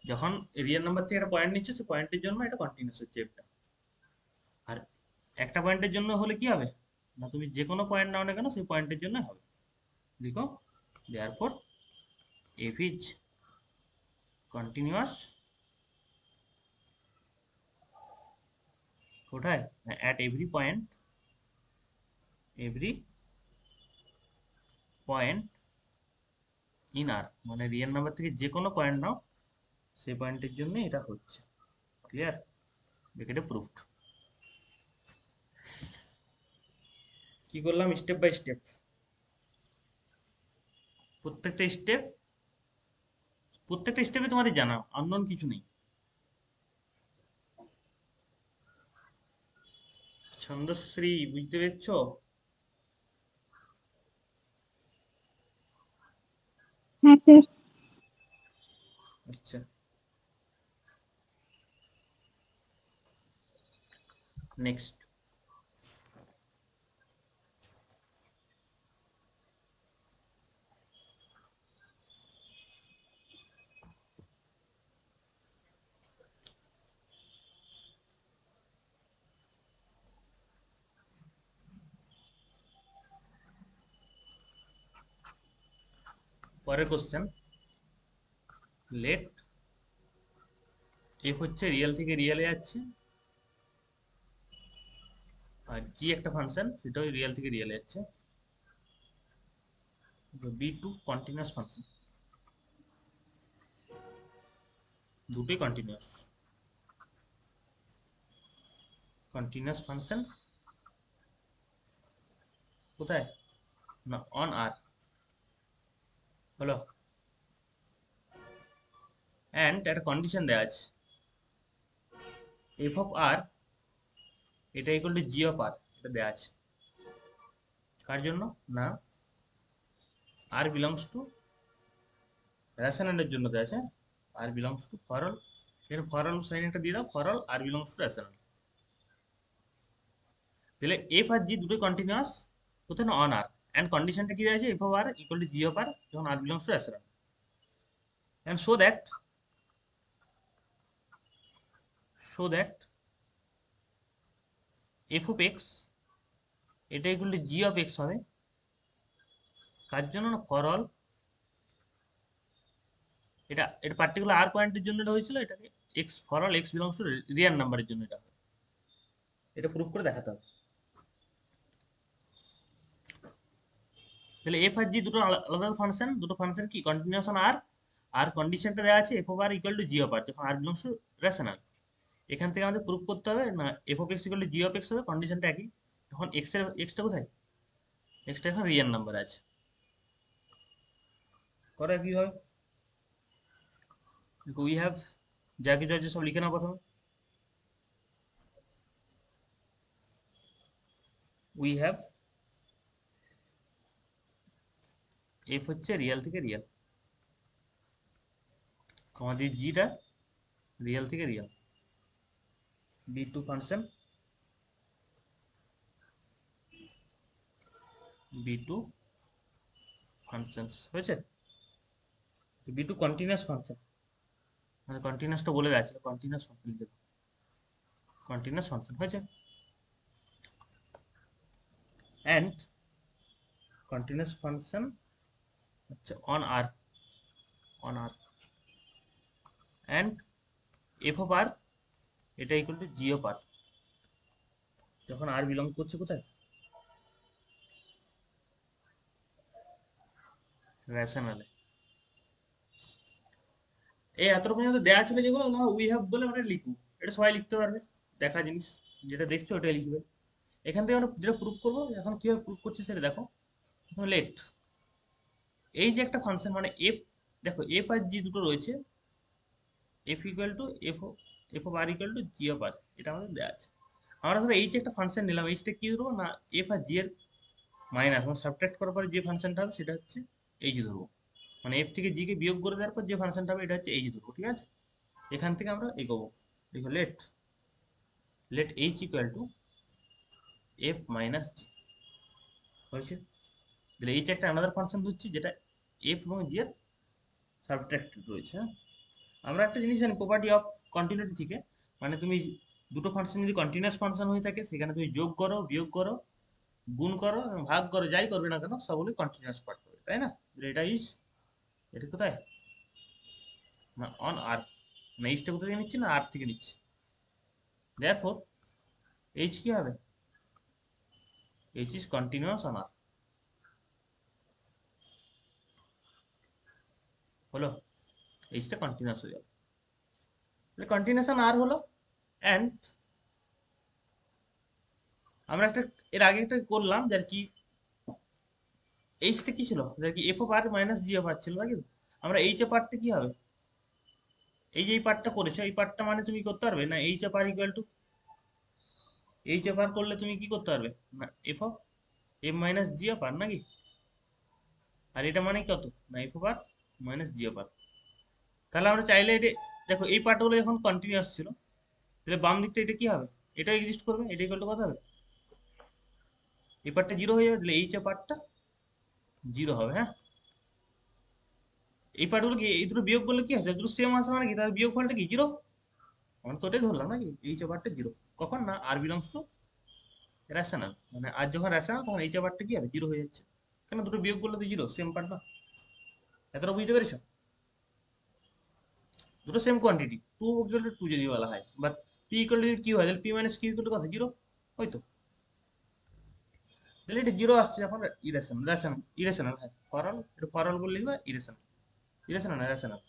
যখন রিয়েল নাম্বার থেকে একটা পয়েন্ট নিচ্ছে সেই পয়েন্টের জন্য এটা কন্টিনিউয়াস হচ্ছে এফটা। আর একটা পয়েন্টের জন্য হলে কি হবে না, তুমি যে কোনো পয়েন্ট নাও না কেন সেই পয়েন্টের জন্য হবে, লিখো দেয়ারফর এফ ইজ কন্টিনিউয়াস কোথায় না at every point, every point in R, মানে রিয়েল নাম্বার থেকে যে কোনো পয়েন্ট নাও সেই পয়েন্টের জন্য এটা হচ্ছে। ক্লিয়ার? ব্র্যাকেটে প্রুফড। কি করলাম স্টেপ বাই স্টেপ, প্রত্যেকটা স্টেপে তোমাদের জানা, আননোন কিছু নেই। ছন্দশ্রী বুঝতে পেরেছো? হ্যাঁ স্যার। আচ্ছা, নেক্সট। পরের কোশ্চেন, লেট এফ হচ্ছে রিয়েল থেকে রিয়েলে যাচ্ছে, আর জি একটা ফাংশন, সেটাও রিয়েল থেকে রিয়েলে যাচ্ছে। বি টু কন্টিনিউয়াস ফাংশন, দুটোই কন্টিনিউয়াস। কন্টিনিউয়াস ফাংশন কোথায়? না অন আর, হলো। অ্যান্ড একটা কন্ডিশন দেওয়া আছে, এফ অফ আর এটা equal to G of R, এটা দেওয়া আছে। কার জন্য? না আর বিলংস টু রেশনালের জন্য দেওয়া আছে। R belongs to for all, এর ফর অল সাইন একটা দিয়ে দাও, for all r belongs to rational. তাহলে এফ আর জি দুটোই কন্টিনিউয়াস, কোথায়? না অন আর। অ্যান্ড কন্ডিশনটা কি দেওয়া আছে? F of R equal to G of R যখন R belongs to rational. And so that F of x এটা equal to G of X হবে। কার জন্য? না ফর অল, এটা পার্টিকুলার আর পয়েন্টের জন্য এটা হয়েছিল, এটাকে X for all x belongs to real নাম্বারের জন্য এটা হবে। এটা প্রুফ করে দেখাতে হবে। তাহলে এফ আর জি দুটো আলাদা ফাংশন, দুটো ফাংশন কি কন্টিনিউয়াস অন আর। আর কন্ডিশনটা দেওয়া আছে F of R equal to G of R যখন আর বিলংস টু রেশনাল। এখান থেকে আমাদের প্রুফ করতে হবে না F of x equal to G of X হবে, কন্ডিশনটা একই। তখন এক্সটা কোথায়? এক্সটা এখন রিয়াল নাম্বার আছে। করা কিভাবে? উই হ্যাভ, যা কিছু আছে সব লিখে নাও প্রথমে। উই হ্যাভ এফ হচ্ছে রিয়েল থেকে রিয়েল, আমাদের জিটা রিয়েল থেকে real, be two function be two functions হয়েছে। বি টু কন্টিনিউয়াস ফাংশন, মানে কন্টিনিউয়াসটা বলে দেওয়া আছে, কন্টিনিউয়াস ফাংশন লিখে দাও, কন্টিনিউয়াস ফাংশন হয়েছে। অ্যান্ড কন্টিনিউয়াস ফাংশন হচ্ছে on R and F of R এটা equal to G of R যখন আর বিলং করছে কোথায়? রেশনালে। এই এত পর্যন্ত দেওয়া ছিল যেগুলো উই হ্যাভ বলে ওটা লিখবো, এটা সবাই লিখতে পারবে, দেখা জিনিস, যেটা দেখছো ওটাই লিখবে। এখান থেকে আমরা যেটা প্রুফ করবো, এখন কিভাবে প্রুফ করছি সেটা দেখো। লেট এই যে একটা ফাংশন মানে এফ, দেখো এফ আর জি দুটো রয়েছে, F equal to F of R equal to G of R, এটা আমাদের দেওয়া আছে। আমরা ধরো এই যে একটা ফাংশন নিলাম, এইটা কি ধরবো? না এফ আর জি এর মাইনাস, মানে সাবট্রাক্ট করার পরে যে ফাংশনটা হবে সেটা হচ্ছে এইচ ধরবো। মানে এফ থেকে জি কে বিয়োগ করে দেওয়ার পর যে ফাংশনটা হবে এটা হচ্ছে এইচ ধরবো, ঠিক আছে? এখান থেকে আমরা এগোবো। দেখো let H equal to F minus G হয়েছে। তাহলে এইচ একটা আলাদা ফাংশন ধরছি যেটা এফ এবং জি এর সাবট্রাক্টেড রয়েছে, হ্যাঁ? আমরা একটা জিনিস জানি প্রপার্টি অফ কন্টিনিউটি থেকে, মানে তুমি দুটো ফাংশন যদি কন্টিনিউয়াস ফাংশন হয়ে থাকে সেখানে তুমি যোগ করো, বিয়োগ করো, গুণ করো এবং ভাগ করো, যাই করবে না কেন সবগুলোই কন্টিনিউয়াস পার্ট হবে, তাই না? এটা কোথায়? না অন আর, না এইচটা কোথা থেকে নিচ্ছি? না আর থেকে নিচ্ছি। দেয়ারফর এইচ কি হবে? এইচ ইজ কন্টিনিউয়াস অন আর, হলো? এইচটা কন্টিনিউয়াস হয়ে যাবে, তাহলে কন্টিনিউয়াস অন আর হলো। অ্যান্ড আমরা একটা এর আগে একটা করলাম যে আর কি, এইচটা কি ছিল, এটা কি F of R minus G of R ছিল নাকি? আমরা এইচ অফ আরটা কি হবে, এই যে এই পার্টটা করেছো এই পার্টটা মানে তুমি করতে পারবে না H of R equal to, H of R করলে তুমি কি করতে পারবে না F of M minus G of R নাকি? আর এটা মানে কত না F of R minus G of R. তাহলে আমরা চাইলে এটা, দেখো এই পার্টগুলো যখন কন্টিনিউয়াস ছিল তাহলে বাম দিকটা এটা কি হবে, এটা এক্সিস্ট করবে, এটা ইকুয়াল টু কত হবে, এই পার্টটা জিরো হয়ে যাবে, তাহলে এইচ অফ পার্টটা জিরো হবে। হ্যাঁ, এই পার্টগুলো কি এই দুটো বিয়োগ করলে কি হচ্ছে, দুটো সেম আসে মানে কি তার বিয়োগ ফলটা কি জিরো, আমরা তো ওটাই ধরলাম নাকি এইচ অফ পার্টটা জিরো, কখন না আর বিলংস টু রেশনাল, মানে আর যখন রেশনাল তখন এইচ অফ পার্টটা কি হবে জিরো হয়ে যাচ্ছে, কেন দুটো বিয়োগ করলে তো জিরো সেম পার্ট না। এতটা বুঝতে পেরেছো, দুটো same quantity, two equal to two যদি বলা হয়, বা পি ইকুয়াল টু কিউ হয় তাহলে p minus q equal to কত জিরো, ওই তো। তাহলে এটা জিরো আসছে যখন ইরেশনাল, রেশনাল ইরেশনাল, হ্যাঁ ফরাল, এটা ফরাল বললে বা ইরেশনাল, ইরেশনাল না রেশনাল।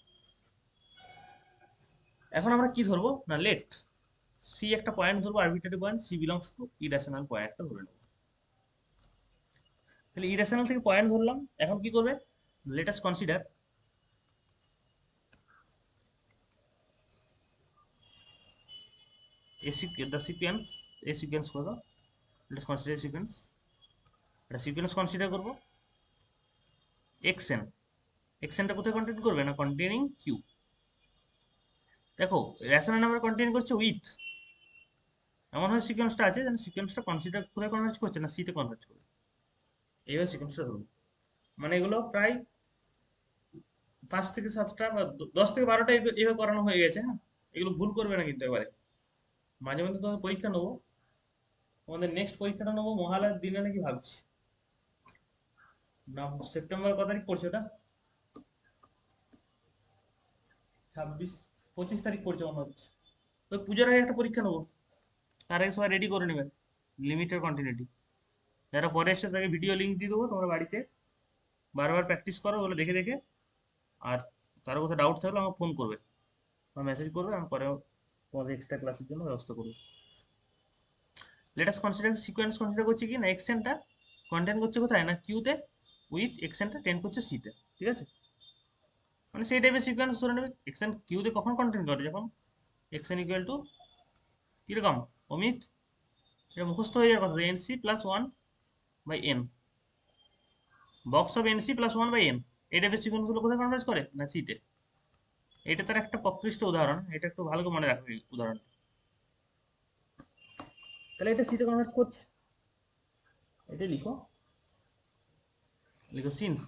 এখন আমরা কি ধরবো না লেট সি একটা পয়েন্ট ধরবো, arbitrary point C belongs to irrational পয়েন্টটা ধরে নেবো। তাহলে ইরেশনাল থেকে পয়েন্ট ধরলাম, এখন কি করবে, late us consider the sequence, a sequence করো, লেট আস কনসিডার সিকোয়েন্স, একটা সিকোয়েন্স কনসিডার করবো xn, xnটা কোথায় কন্টেইন করবে না কন্টেইনিং কিউ। দেখো রেশনাল নাম্বার কন্টেইন করছে উইথ, এমন হয় সিকোয়েন্সটা আছে যেন সিকোয়েন্সটা কনসিডার কোথায় কনভার্ট করছে না সিতে কনভার্ট করছে, এইভাবে সিকোয়েন্সটা ধরুন। মানে এগুলো প্রায় 5 থেকে 7টা বা 10 থেকে 12টা এইভাবে করানো হয়ে গেছে। হ্যাঁ, এগুলো ভুল করবে না কিন্তু এবারে, মাঝে মধ্যে তোমাদের পরীক্ষা নেবো, তোমাদের নেক্সট পরীক্ষাটা নেবো মহালয়ার দিনে নাকি ভাবছি, না সেপ্টেম্বর কত তারিখ পড়ছে ওটা, 26 25 তারিখ পড়ছে মনে হচ্ছে। ওই পুজোর আগে একটা পরীক্ষা নেবো, তার আগে সবাই রেডি করে নেবেন, লিমিটের কন্টিনিউটি। যারা পরে এসছে তাকে ভিডিও লিঙ্ক দিয়ে দেবো, তোমরা বাড়িতে বারবার প্র্যাকটিস করো ওগুলো দেখে দেখে। আর কারো কোথাও ডাউট থাকলে আমাকে ফোন করবে বা মেসেজ করবে, আমি পরে তোমাদের এক্সট্রা ক্লাসের জন্য ব্যবস্থা করবো। লেটাস কনসিডার সিকোয়েন্স কনসিডার করছে কি না এক্সেনটা কন্টেন্ট করছে কোথায় না কিউতে, উইথ এক্সেনটা টেন্ড করছে সিতে, ঠিক আছে? মানে সেই টাইপের সিকোয়েন্স ধরে নেবে, এক্সেন কিউতে কখন কন্টেন্ট করে যখন এক্সেন ইকুয়াল টু কিরকম অমিত, এটা মুখস্থ হয়ে যাওয়ার কথা n c plus one by n, box of n c plus one by n, এই টাইপের সিকোয়েন্সগুলো কোথায় কনভার্জ করে না সিতে। এটা তার একটা প্রকৃষ্ট উদাহরণ, এটা একটু ভালো করে মনে রাখবে উদাহরণ। তাহলে এটা সিতে কনভার্ট করছে, এটা লিখো, লিখো since,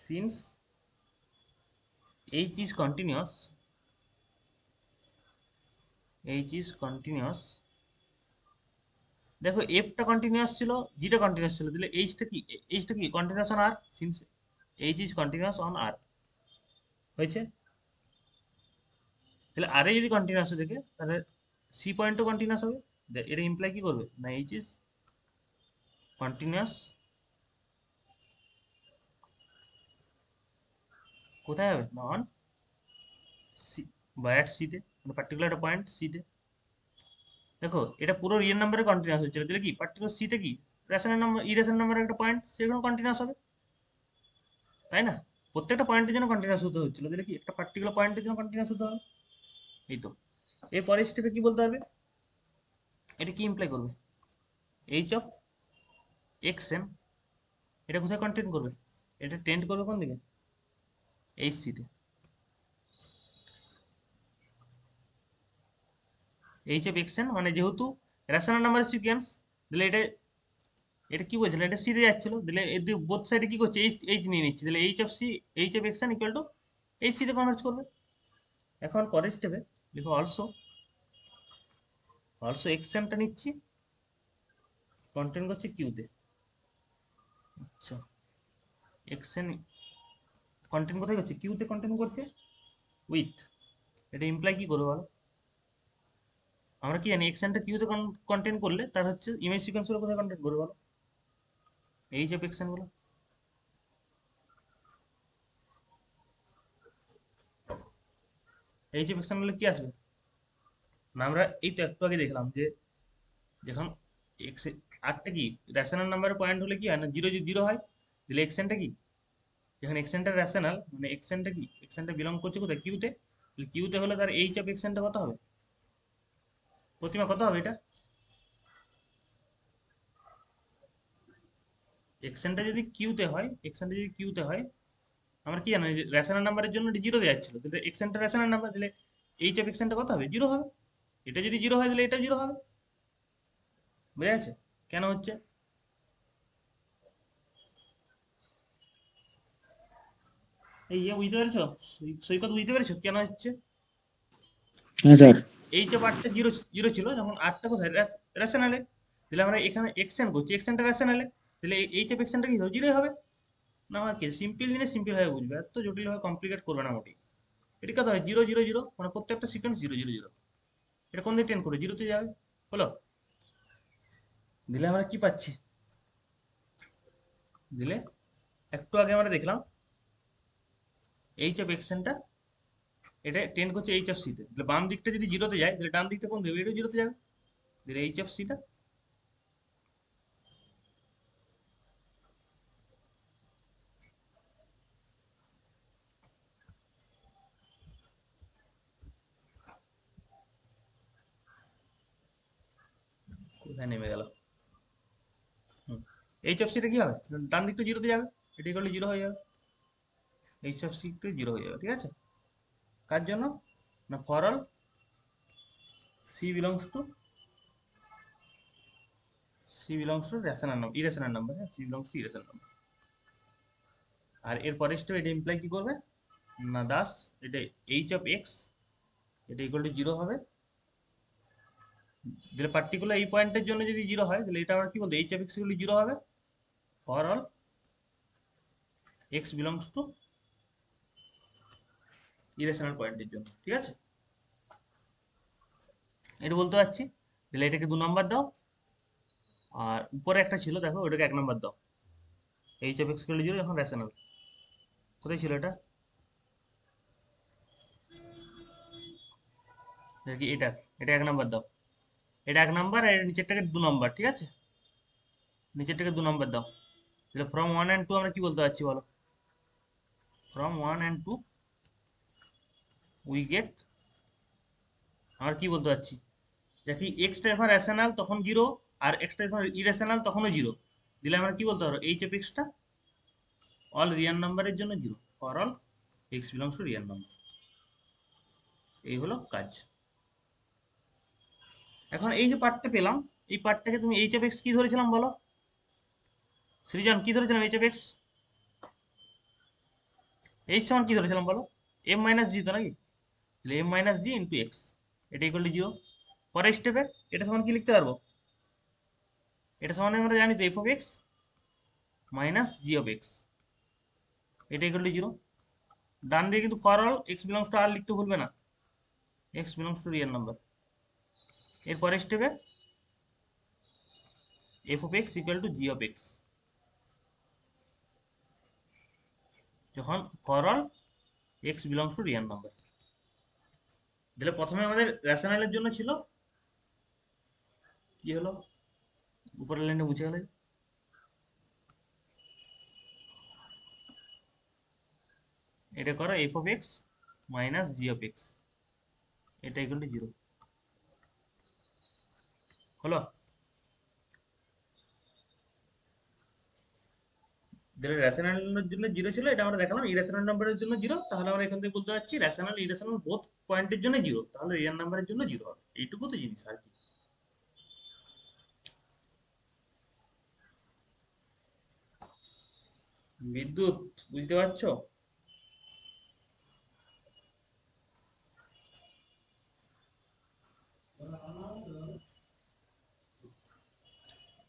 since h is continuous, h is continuous, দেখো এফটা কন্টিনিউয়াস ছিল, জিটা কন্টিনিউয়াস ছিল, তাহলে এইচটা কি continuous on R, since H is continuous on R, হয়েছে? তাহলে আরে যদি কন্টিনিউয়াস হয়ে থাকে তাহলে সি পয়েন্টও কন্টিনিউয়াস হবে, এটা ইমপ্লাই কি করবে না এইচ ইজ কন্টিনিউয়াস কোথায় হবে না অন সি বা অ্যাট সিতে, মানে পার্টিকুলার একটা পয়েন্ট সিতে। দেখো এটা পুরো রিয়েল নাম্বারে কন্টিনিউয়াস হচ্ছিল, তাহলে কি পার্টিকুলার সিতে কি রেশনাল নাম্বার ইরেশনাল নাম্বারের একটা পয়েন্ট সেখানে কন্টিনিউয়াস হবে, তাই না? প্রত্যেকটা পয়েন্টের জন্য কন্টিনিউয়াস হতে হচ্ছিল, তাহলে কি একটা পার্টিকুলার পয়েন্টের জন্য কন্টিনিউয়াস হতে হবে। এই তো এর পরের স্টেপে কি বলতে হবে, এটা কি ইমপ্লাই করবে এইচ অফ এক্স এন, এটা কোথায় কন্টেন্ট করবে, এটা টেন্ড করবে কোন দিকে এইচ সিতে, এইচ অফ এক্স এন মানে যেহেতু রেশনাল নাম্বার সিকোয়েন্স, তাহলে এটা এটা কি বলছিল এটা সিতে যাচ্ছিল, তাহলে এর বোথ সাইডে কি করছে এইচ এইচ নিয়ে নিচ্ছে, তাহলে h of c h of x n equal to h সিতে কনভার্ট করবে। এখন পরের স্টেপে লিখো অলসো, অলসো এক্স এনটা নিচ্ছি কন্টেন্ট করছে কিউতে, আচ্ছা এক্স এন কন্টেন্ট কোথায় করছে কিউতে কন্টেন্ট করছে উইথ, এটা ইমপ্লাই কি করবে বলো, আমরা কি জানি এক্সেনটা কিউতে কন্টেন্ট করলে তার হচ্ছে ইমেজ সিকোয়েন্স গুলো কোথায় কন্টেন্ট করবে বলো, এই যে এক্সেন গুলো, এই যে এক্সেন গুলো কি আসবে না, আমরা এই তো একটু আগে দেখলাম যে যখন এক্স আটটা কি রেশনাল নাম্বারের পয়েন্ট হলে কি হয় না, জিরো জিরো হয়, দিলে এক্সেনটা কি, যেখানে এক্সেনটা রেশনাল মানে এক্সেনটা কি, এক্সেনটা বিলং করছে কোথায়, কিউতে, তাহলে কিউতে হলে তার এইচ অফ এক্সেনটা কত হবে, প্রতিমা কত হবে এটা, এক্সেনটা যদি কিউতে হয়, এক্সেনটা যদি কিউতে হয়, আমরা কি জানি রেশনাল নাম্বারের জন্য জিরো দেওয়া যাচ্ছিল, তাহলে এক্সেনটা রেশনাল নাম্বার, তাহলে এইচ অফ এক্সেনটা কত হবে, জিরো হবে, এটা যদি জিরো হয় তাহলে এটা জিরো হবে, বুঝা যাচ্ছে কেন হচ্ছে, এই বুঝতে পেরেছো, সৈকত বুঝতে পেরেছো কেন হচ্ছে, হ্যাঁ স্যার। এইচ অফ আটটা জিরো জিরো ছিল, যখন আটটা কোথায় রেশনালে, তাহলে আমরা এখানে এক্সেন্ড করছি, এক্সেন্টটা রেশনালে, তাহলে এইচ অফ এক্সেন্টটা কি জিরোই হবে, না আমার কি সিম্পল জিনিস সিম্পল ভাবে বুঝবে, এত জটিল ভাবে কমপ্লিকেট করবে না মোটেই, এটা কত হয় জিরো জিরো জিরো, মানে প্রত্যেকটা সিকোয়েন্স জিরো জিরো জিরো, এটা কোন দিকে টেন করে জিরোতে যাবে, হলো, দিলে আমরা কি পাচ্ছি, দিলে একটু আগে আমরা দেখলাম এইচ অফ এক্সেন্টটা এটা টেন করছে এইচ অফ সিতে, তাহলে বাম দিকটা যদি জিরোতে যায় তাহলে ডান দিকটা কোন দেবে, এটা জিরোতে যাবে, দিলে এইচ অফ সিটা কোথায় নেমে গেল, এইচ অফ সিটা কি হবে, ডান দিকটা জিরোতে যাবে, এটা করলে জিরো হয়ে যাবে, এইচ অফ সি একটু জিরো হয়ে যাবে, ঠিক আছে, কার জন্য, না for all C belongs to, C belongs to rational number, irrational number, হ্যাঁ C belongs to irrational number, আর এর পরের স্টেপ এটা ইমপ্লাই কি করবে, না দাস এটা এইচ অফ এক্স এটা ইকুয়াল টু জিরো হবে, তাহলে পার্টিকুলার এই পয়েন্টের জন্য যদি জিরো হয় তাহলে এটা আমরা কি বলবো, H of x equal to zero হবে for all x belongs to irrational পয়েন্টের জন্য, ঠিক আছে, এটা বলতে পারছি, তাহলে এটাকে 2 নাম্বার দাও, আর উপরে একটা ছিল দেখো ওটাকে 1 নাম্বার দাও, H of x equal to zero এখন রেশনাল, কোথায় ছিল এটা, এটা কি এটা, এটা 1 নাম্বার দাও, এটা 1 নাম্বার, আর এর নিচেরটাকে 2 নাম্বার, ঠিক আছে, নিচেরটাকে 2 নাম্বার দাও, তাহলে ফ্রম 1 and 2 আমরা কি বলতে পারছি বলো, ফ্রম 1 and 2 উই গেট, আমরা কি বলতে পারছি, দেখি এক্সটা যখন রেশনাল তখন জিরো, আর এক্সটা যখন ইরেশনাল তখনও জিরো, দিলে আমরা কি বলতে পারবো, H of extra all Real নাম্বারের জন্য zero, for all x belongs to real number, এই হলো কাজ। এখন এই যে পার্টটা পেলাম, এই পার্টটাকে তুমি এইচ অফ এক্স কি ধরেছিলাম বলো, সৃজন কি ধরেছিলাম এইচ অফ এক্স, এইচ সমান কি ধরেছিলাম বলো, এম মাইনাস জি তো নাকি, তাহলে এম মাইনাস জি ইন্টু এক্স, এটা ইকুয়াল টু জিরো, পরের স্টেপে এটা সমান কি লিখতে পারবো, এটা সমান আমরা জানি তো f of x minus G of x, এটা ইকুয়াল টু জিরো, ডান দিকে কিন্তু for all x belongs to আর লিখতে ভুলবে না, x belongs to real number, এর পরের স্টেপে f of x equal to G of x, যখন for all x belongs to real number, তাহলে প্রথমে আমাদের রেশনালের জন্য ছিল কি হলো, উপরের লাইনে বুঝে গেলে, এটা করো f of x minus G of x, এটা ইকুয়াল টু জিরো, হলো, যেটা রেশনালের জন্য জিরো ছিল এটা আমরা দেখালাম, ইরেশনাল নাম্বারের জন্য জিরো, তাহলে আমরা এখান থেকে বলতে পারছি রেশনাল ইরেশনাল বোথ পয়েন্টের জন্য জিরো, তাহলে রিয়েল নাম্বারের জন্য জিরো হবে, এইটুকু তো জিনিস আর কি, বিদ্যুৎ বুঝতে পারছো,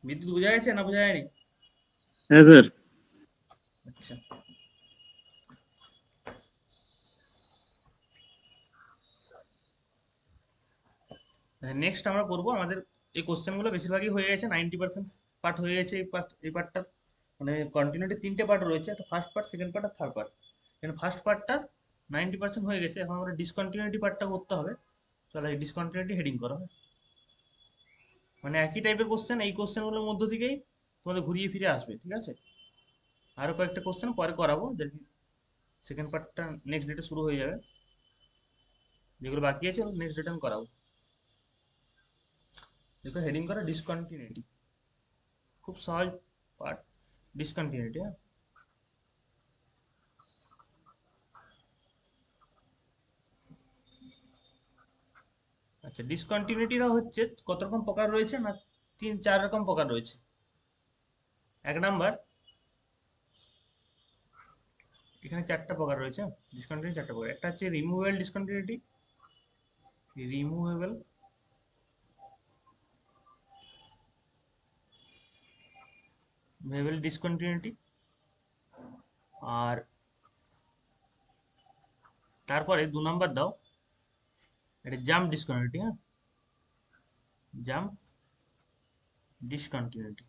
বিদ্যুৎ বোঝা গেছে না বোঝা যায়নি, হ্যাঁ স্যার। আচ্ছা, নেক্সট আমরা করব আমাদের এই কোশ্চেনগুলো বেশিরভাগই হয়ে গেছে, 90% পার্ট হয়ে গেছে, এই পার্টটা মানে কন্টিনিউটি 3টে পার্ট রয়েছে, একটা ফার্স্ট পার্ট, সেকেন্ড পার্ট আর থার্ড পার্ট, এখানে ফার্স্ট পার্টটা 90% হয়ে গেছে, এখন আমরা ডিসকন্টিনিউটি পার্টটা করতে হবে, চলো এই ডিসকন্টিনিউটি হেডিং করো, মানে একই টাইপের কোশ্চেন, এই কোশ্চেনগুলোর মধ্য থেকেই তোমাদের ঘুরিয়ে ফিরে আসবে, ঠিক আছে? আরো কয়েকটা কোশ্চেন পরে করাবো, দেখি সেকেন্ড পার্টটা নেক্সট ডেটে শুরু হয়ে যাবে। যেগুলো বাকি আছে নেক্সট ডেটে আমি করাবো। দেখো হেডিং করো ডিসকন্টিনিউটি, খুব সহজ পার্ট, ডিসকন্টিনিউটি। হ্যাঁ, আচ্ছা, ডিসকন্টিনিউটিরা হচ্ছে কত রকম প্রকার রয়েছে না, 3-4 রকম প্রকার রয়েছে। এক নাম্বার, এখানে 4টা প্রকার রয়েছে ডিসকন্টিনিউটি, 4টা প্রকার। একটা হচ্ছে removable discontinuity, removable, movable discontinuity. আর তারপরে 2 নাম্বার দাও, এটা জাম্প ডিসকন্টিনিউটি। হ্যাঁ, জাম্প ডিসকন্টিনিউটি,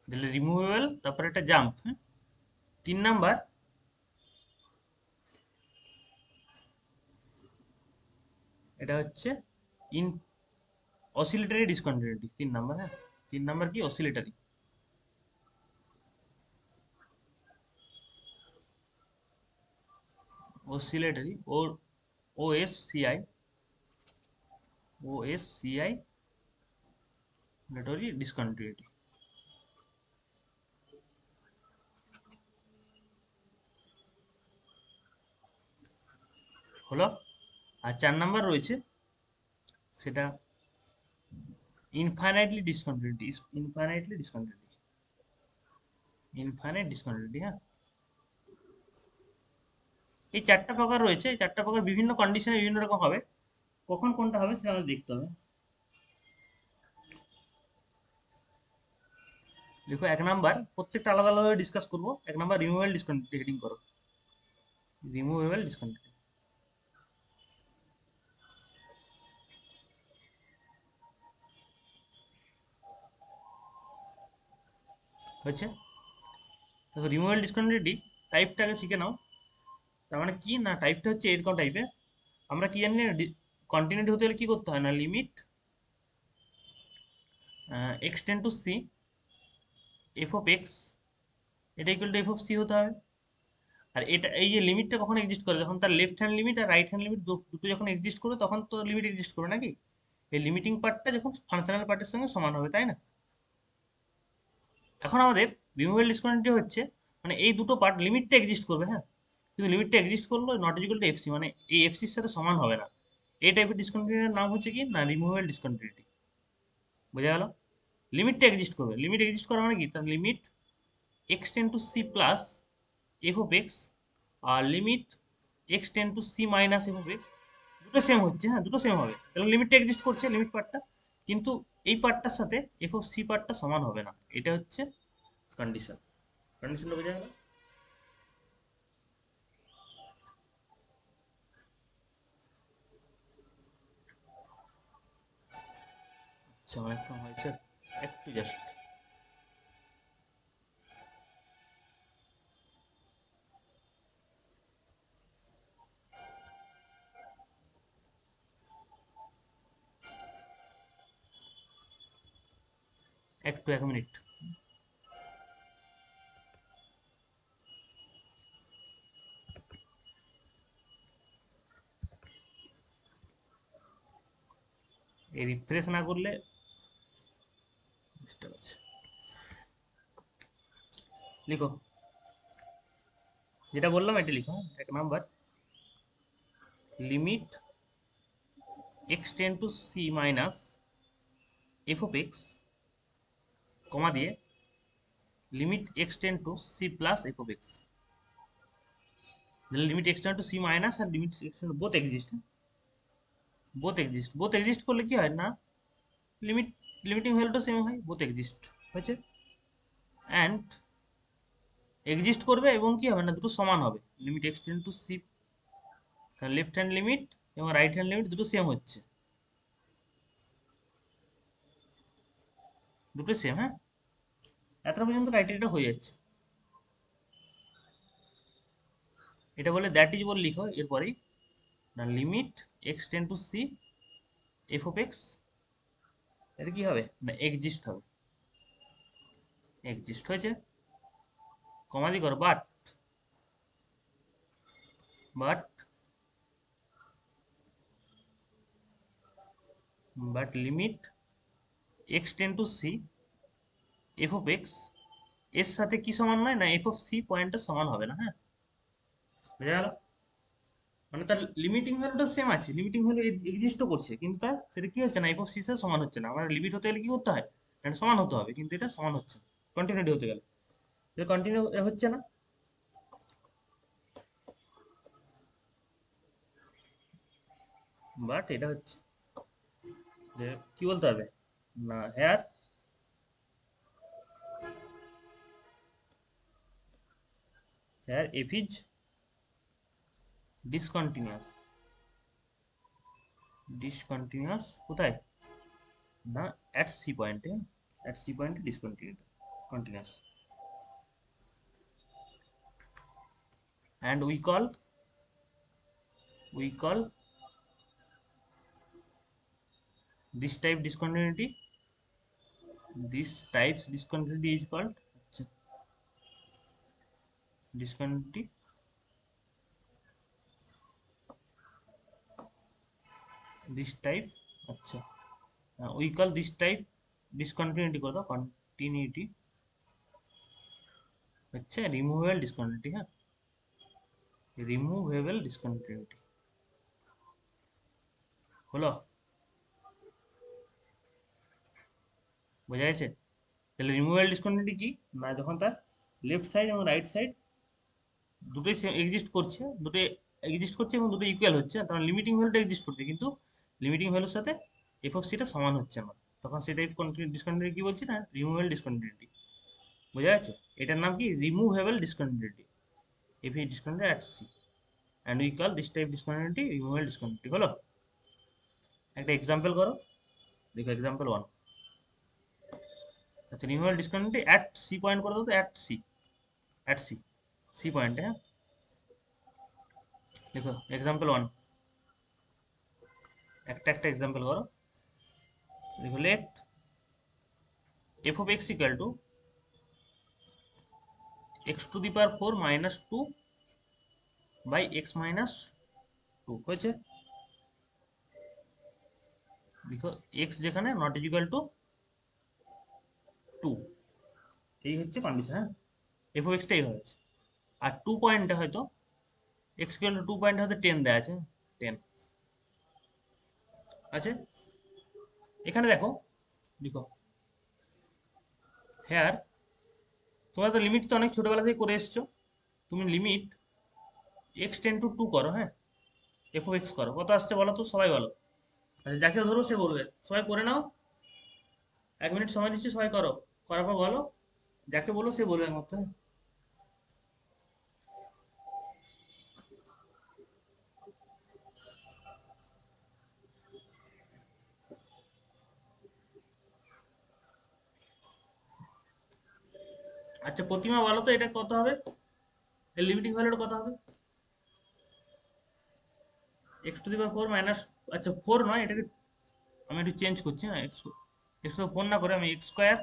দিলে রিমুভেবল, তারপরে একটা জাম্প। হ্যাঁ, 3 নাম্বার, এটা হচ্ছে ইন অসিলেটরি ডিসকন্টিনিউটি, 3 নাম্বার। হ্যাঁ, 3 নাম্বার কি অসিলেটরি, অসিলেটরি ওএসসিআই, ওএসসিআই অসিলেটরি ডিসকন্টিনিউটি হলো। আর 4 নাম্বার রয়েছে, সেটা infinitely discontinuity, infinitely discontinuity, infinite discontinuity. হ্যাঁ, এই 4টা প্রকার রয়েছে, এই 4টা প্রকার বিভিন্ন কন্ডিশনে বিভিন্ন রকম হবে। কখন কোনটা হবে সেটা আমাদের দেখতে হবে। দেখো 1 নাম্বার, প্রত্যেকটা আলাদা আলাদা ডিসকাস করবো। 1 নাম্বার রিমুভেবল ডিসকন্টিনিউটি, হেডিং করো রিমুভেবল ডিসকন্টিনিউটি। হচ্ছে, দেখো রিমুভেবল ডিসকন্টিনিউটি টাইপটাকে শিখে নাও। তার মানে কি না, টাইপটা হচ্ছে এরকম টাইপের। আমরা কি জানি না, কন্টিনিউটি হতে হলে কি করতে হয় না, limit x tends to c f of x, এটা equal to F of c হতে হবে। আর এটা, এই যে লিমিটটা কখন এক্সিস্ট করে, যখন তার লেফট হ্যান্ড লিমিট আর রাইট হ্যান্ড লিমিট দুটো যখন এক্সিস্ট করবে তখন তো লিমিট এক্সিস্ট করবে নাকি। এই লিমিটিং পার্টটা যখন ফাংশনাল পার্টের সঙ্গে সমান হবে, তাই না? এখন আমাদের রিমুভেবল ডিসকন্টিনিউটি হচ্ছে মানে এই দুটো পার্ট লিমিটটা এক্সিস্ট করবে। হ্যাঁ, কিন্তু লিমিটটা এক্সিস্ট করলো নট ইকুয়াল টু এফসি, মানে এই এফসির সাথে সমান হবে না। এই টাইপের ডিসকন্টিনিউটির নাম হচ্ছে কি না, রিমুভেবল ডিসকন্টিনিউটি। বোঝা গেল? লিমিটটা এক্সিস্ট করবে, লিমিট এক্সিস্ট করা মানে কি, তার limit x tends to c plus F of x, আর limit x tends to c minus F of x, দুটো সেম হচ্ছে। হ্যাঁ, দুটো সেম হবে, তাহলে লিমিটটা এক্সিস্ট করছে, লিমিট পার্টটা। কিন্তু এই পার্টটার সাথে এফ অফ সি পার্টটা সমান হবে না, এটা হচ্ছে কন্ডিশন। কন্ডিশনটা বোঝা গেল? আচ্ছা, অনেকক্ষণ হয়েছে, একটু জাস্ট একটু 1 মিনিট। এই রিফ্রেশ না করলে ডিস্টার্ব আছে। লিখো, যেটা বললাম এটা লিখো। 1 number, limit x tends to c minus F of x, comma দিয়ে limit x tends to c plus F of x. Limit x tends to c minus আর limit x both exist, both exist. Both exist করলে কি হয় না, limit limiting ভ্যালুটা same হয়, both exist হয়েছে। And exist করবে এবং কি হবে না, দুটো সমান হবে। Limit x tends to c, left hand limit এবং রাইট হ্যান্ড লিমিট দুটো সেম হচ্ছে, দুটো সেম। হ্যাঁ, এতটা পর্যন্ত ক্রাইটেরিয়াটা হয়ে যাচ্ছে। এটা বলে দ্যাট ইজ বলে লিখো এরপরেই, না limit x tends to c f of x এটা কি হবে না এক্সিস্ট হবে, এক্সিস্ট হয়েছে, কমা দিয়ে করো but, but but limit x tends to c f of x এর সাথে কি সমান নয় না এফ অফ সি পয়েন্টের সমান হবে না, হ্যাঁ বুঝা গেল, মানে তার লিমিটিং ভ্যালুটা সেম আছে, লিমিটিং ভ্যালু এক্সিস্টও করছে, কিন্তু তার সেটা কি হচ্ছে না এফ অফ সি সাথে সমান হচ্ছে না, আমার লিমিট হতে গেলে কি করতে হয়, এটা সমান হতে হবে, কিন্তু এটা সমান হচ্ছে না, কন্টিনিউটি হতে গেলে এটা কন্টিনিউ হচ্ছে না, বাট এটা হচ্ছে যে কি বলতে হবে না here here f is discontinuous, discontinuous কোথায় না অ্যাট সি পয়েন্টে, অ্যাট সি পয়েন্টে discontinuous continuous, and we call this type discontinuity, this types discontinuity is called আচ্ছা, discontinuity, this type আচ্ছা we call this type discontinuity করে দাও, continuity হচ্ছে removable discontinuity, হ্যাঁ removable discontinuity হলো, বোঝা গেছে, তাহলে রিমুভাল ডিসকন্টিনিউটি কি না যখন তার লেফট সাইড এবং রাইট সাইড দুটোই এক্সিস্ট করছে, দুটোই এক্সিস্ট করছে এবং দুটো ইকুয়াল হচ্ছে, তখন লিমিটিং ভ্যালুটা এক্সিস্ট করছে, কিন্তু লিমিটিং ভ্যালুর সাথে এফ অফ সিটা সমান হচ্ছে না, তখন সেটা ডিসকন্টিনিউটি কি বলছি না রিমুভেবল ডিসকন্টিনিউটি, বোঝা যাচ্ছে, এটার নাম কি removable discontinuity, f is discontinuity at c and we call this type discontinuity removable discontinuity হলো, একটা এক্সাম্পল করো, দেখো এক্সাম্পল ওয়ান, আচ্ছা removable discontinuity at c point করে দাও তো, at c, at c, c পয়েন্টে, হ্যাঁ দেখো এক্সাম্পল ওয়ান, একটা একটা এক্সাম্পল করো, দেখো let f of x equal to x to the power four minus two by x minus two হয়েছে, দেখো এক্স যেখানে নট ইকুয়াল টু টু, এই হচ্ছে কন্ডিশন, হ্যাঁ এফ অফ এক্সটা এই হয়েছে, আর টু পয়েন্টটা হয়তো x equal to two point হয়তো টেন দেওয়া আছে, টেন আছে, এখানে দেখো দেখো হেয়ার তোমরা তো লিমিট তো অনেক ছোটবেলা থেকে করে এসছো, তুমি limit x tends to two করো, হ্যাঁ এফ অফ এক্স করো, কত আসছে বলো তো, সবাই বলো, আচ্ছা যাকে ধরো সে বলবে, সবাই করে নাও, 1 মিনিট সময় দিচ্ছি, সবাই করো, করার পর বলো, যাকে বলো সে বলবে মাত্র, হ্যাঁ? আচ্ছা প্রতিমা বলো তো এটা কত হবে, এর লিমিটিং ভ্যালুটা কত হবে, x to the power four minus, আচ্ছা ফোর নয় এটাকে আমি একটু চেঞ্জ করছি, হ্যাঁ এক্স এক্স তো ফোর না করে আমি এক্স স্কোয়ার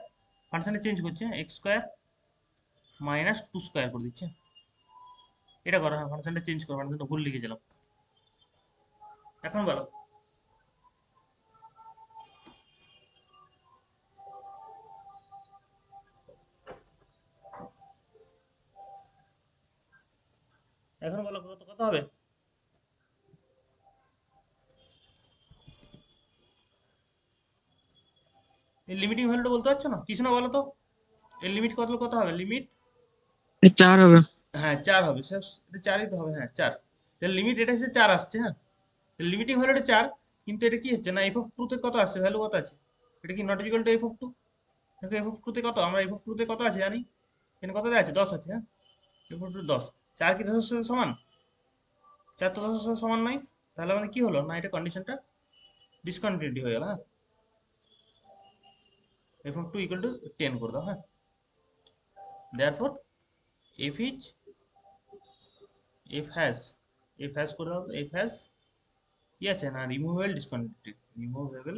ফাংশনে চেঞ্জ করছি, x square minus two square করে দিচ্ছি, এটা করো, হ্যাঁ ফাংশনটা চেঞ্জ করো, ফাংশনটা ভুল লিখেছিলাম, এখন বলো, এখন বলো কত কত হবে, এর লিমিটিং ভ্যালুটা বলতে পারছো না, কিছু না বলো তো, এর লিমিট কত কত হবে, লিমিট 4 হবে। হ্যাঁ চার হবে, এটা চারই তো হবে, হ্যাঁ চার, এর লিমিট এটা এসে চার আসছে, হ্যাঁ লিমিটিং ভ্যালুটা চার, কিন্তু এটা কি হচ্ছে না এফ অফ টু তে কত আসছে, ভ্যালু কত আছে, এটা কি not equal to F of two, দেখো এফ অফ টু তে কত, আমরা এফ অফ টু তে কত আছে জানি, এখানে কত দেওয়া আছে 10 আছে, হ্যাঁ এফ অফ টু 10, চার কি 10 এর সাথে সমান, চার তো 10 এর সাথে সমান নয়, তাহলে মানে কি হলো না এটা কন্ডিশনটা ডিসকন্টিনিউটি হয়ে গেল, হ্যাঁ f of two equal to 10 করে দাও, হ্যাঁ therefore f is f has, f has করে দাও, এফ হ্যাজ কি আছে না রিমুভেবল ডিসকন্টিনিউটি, রিমুভেবল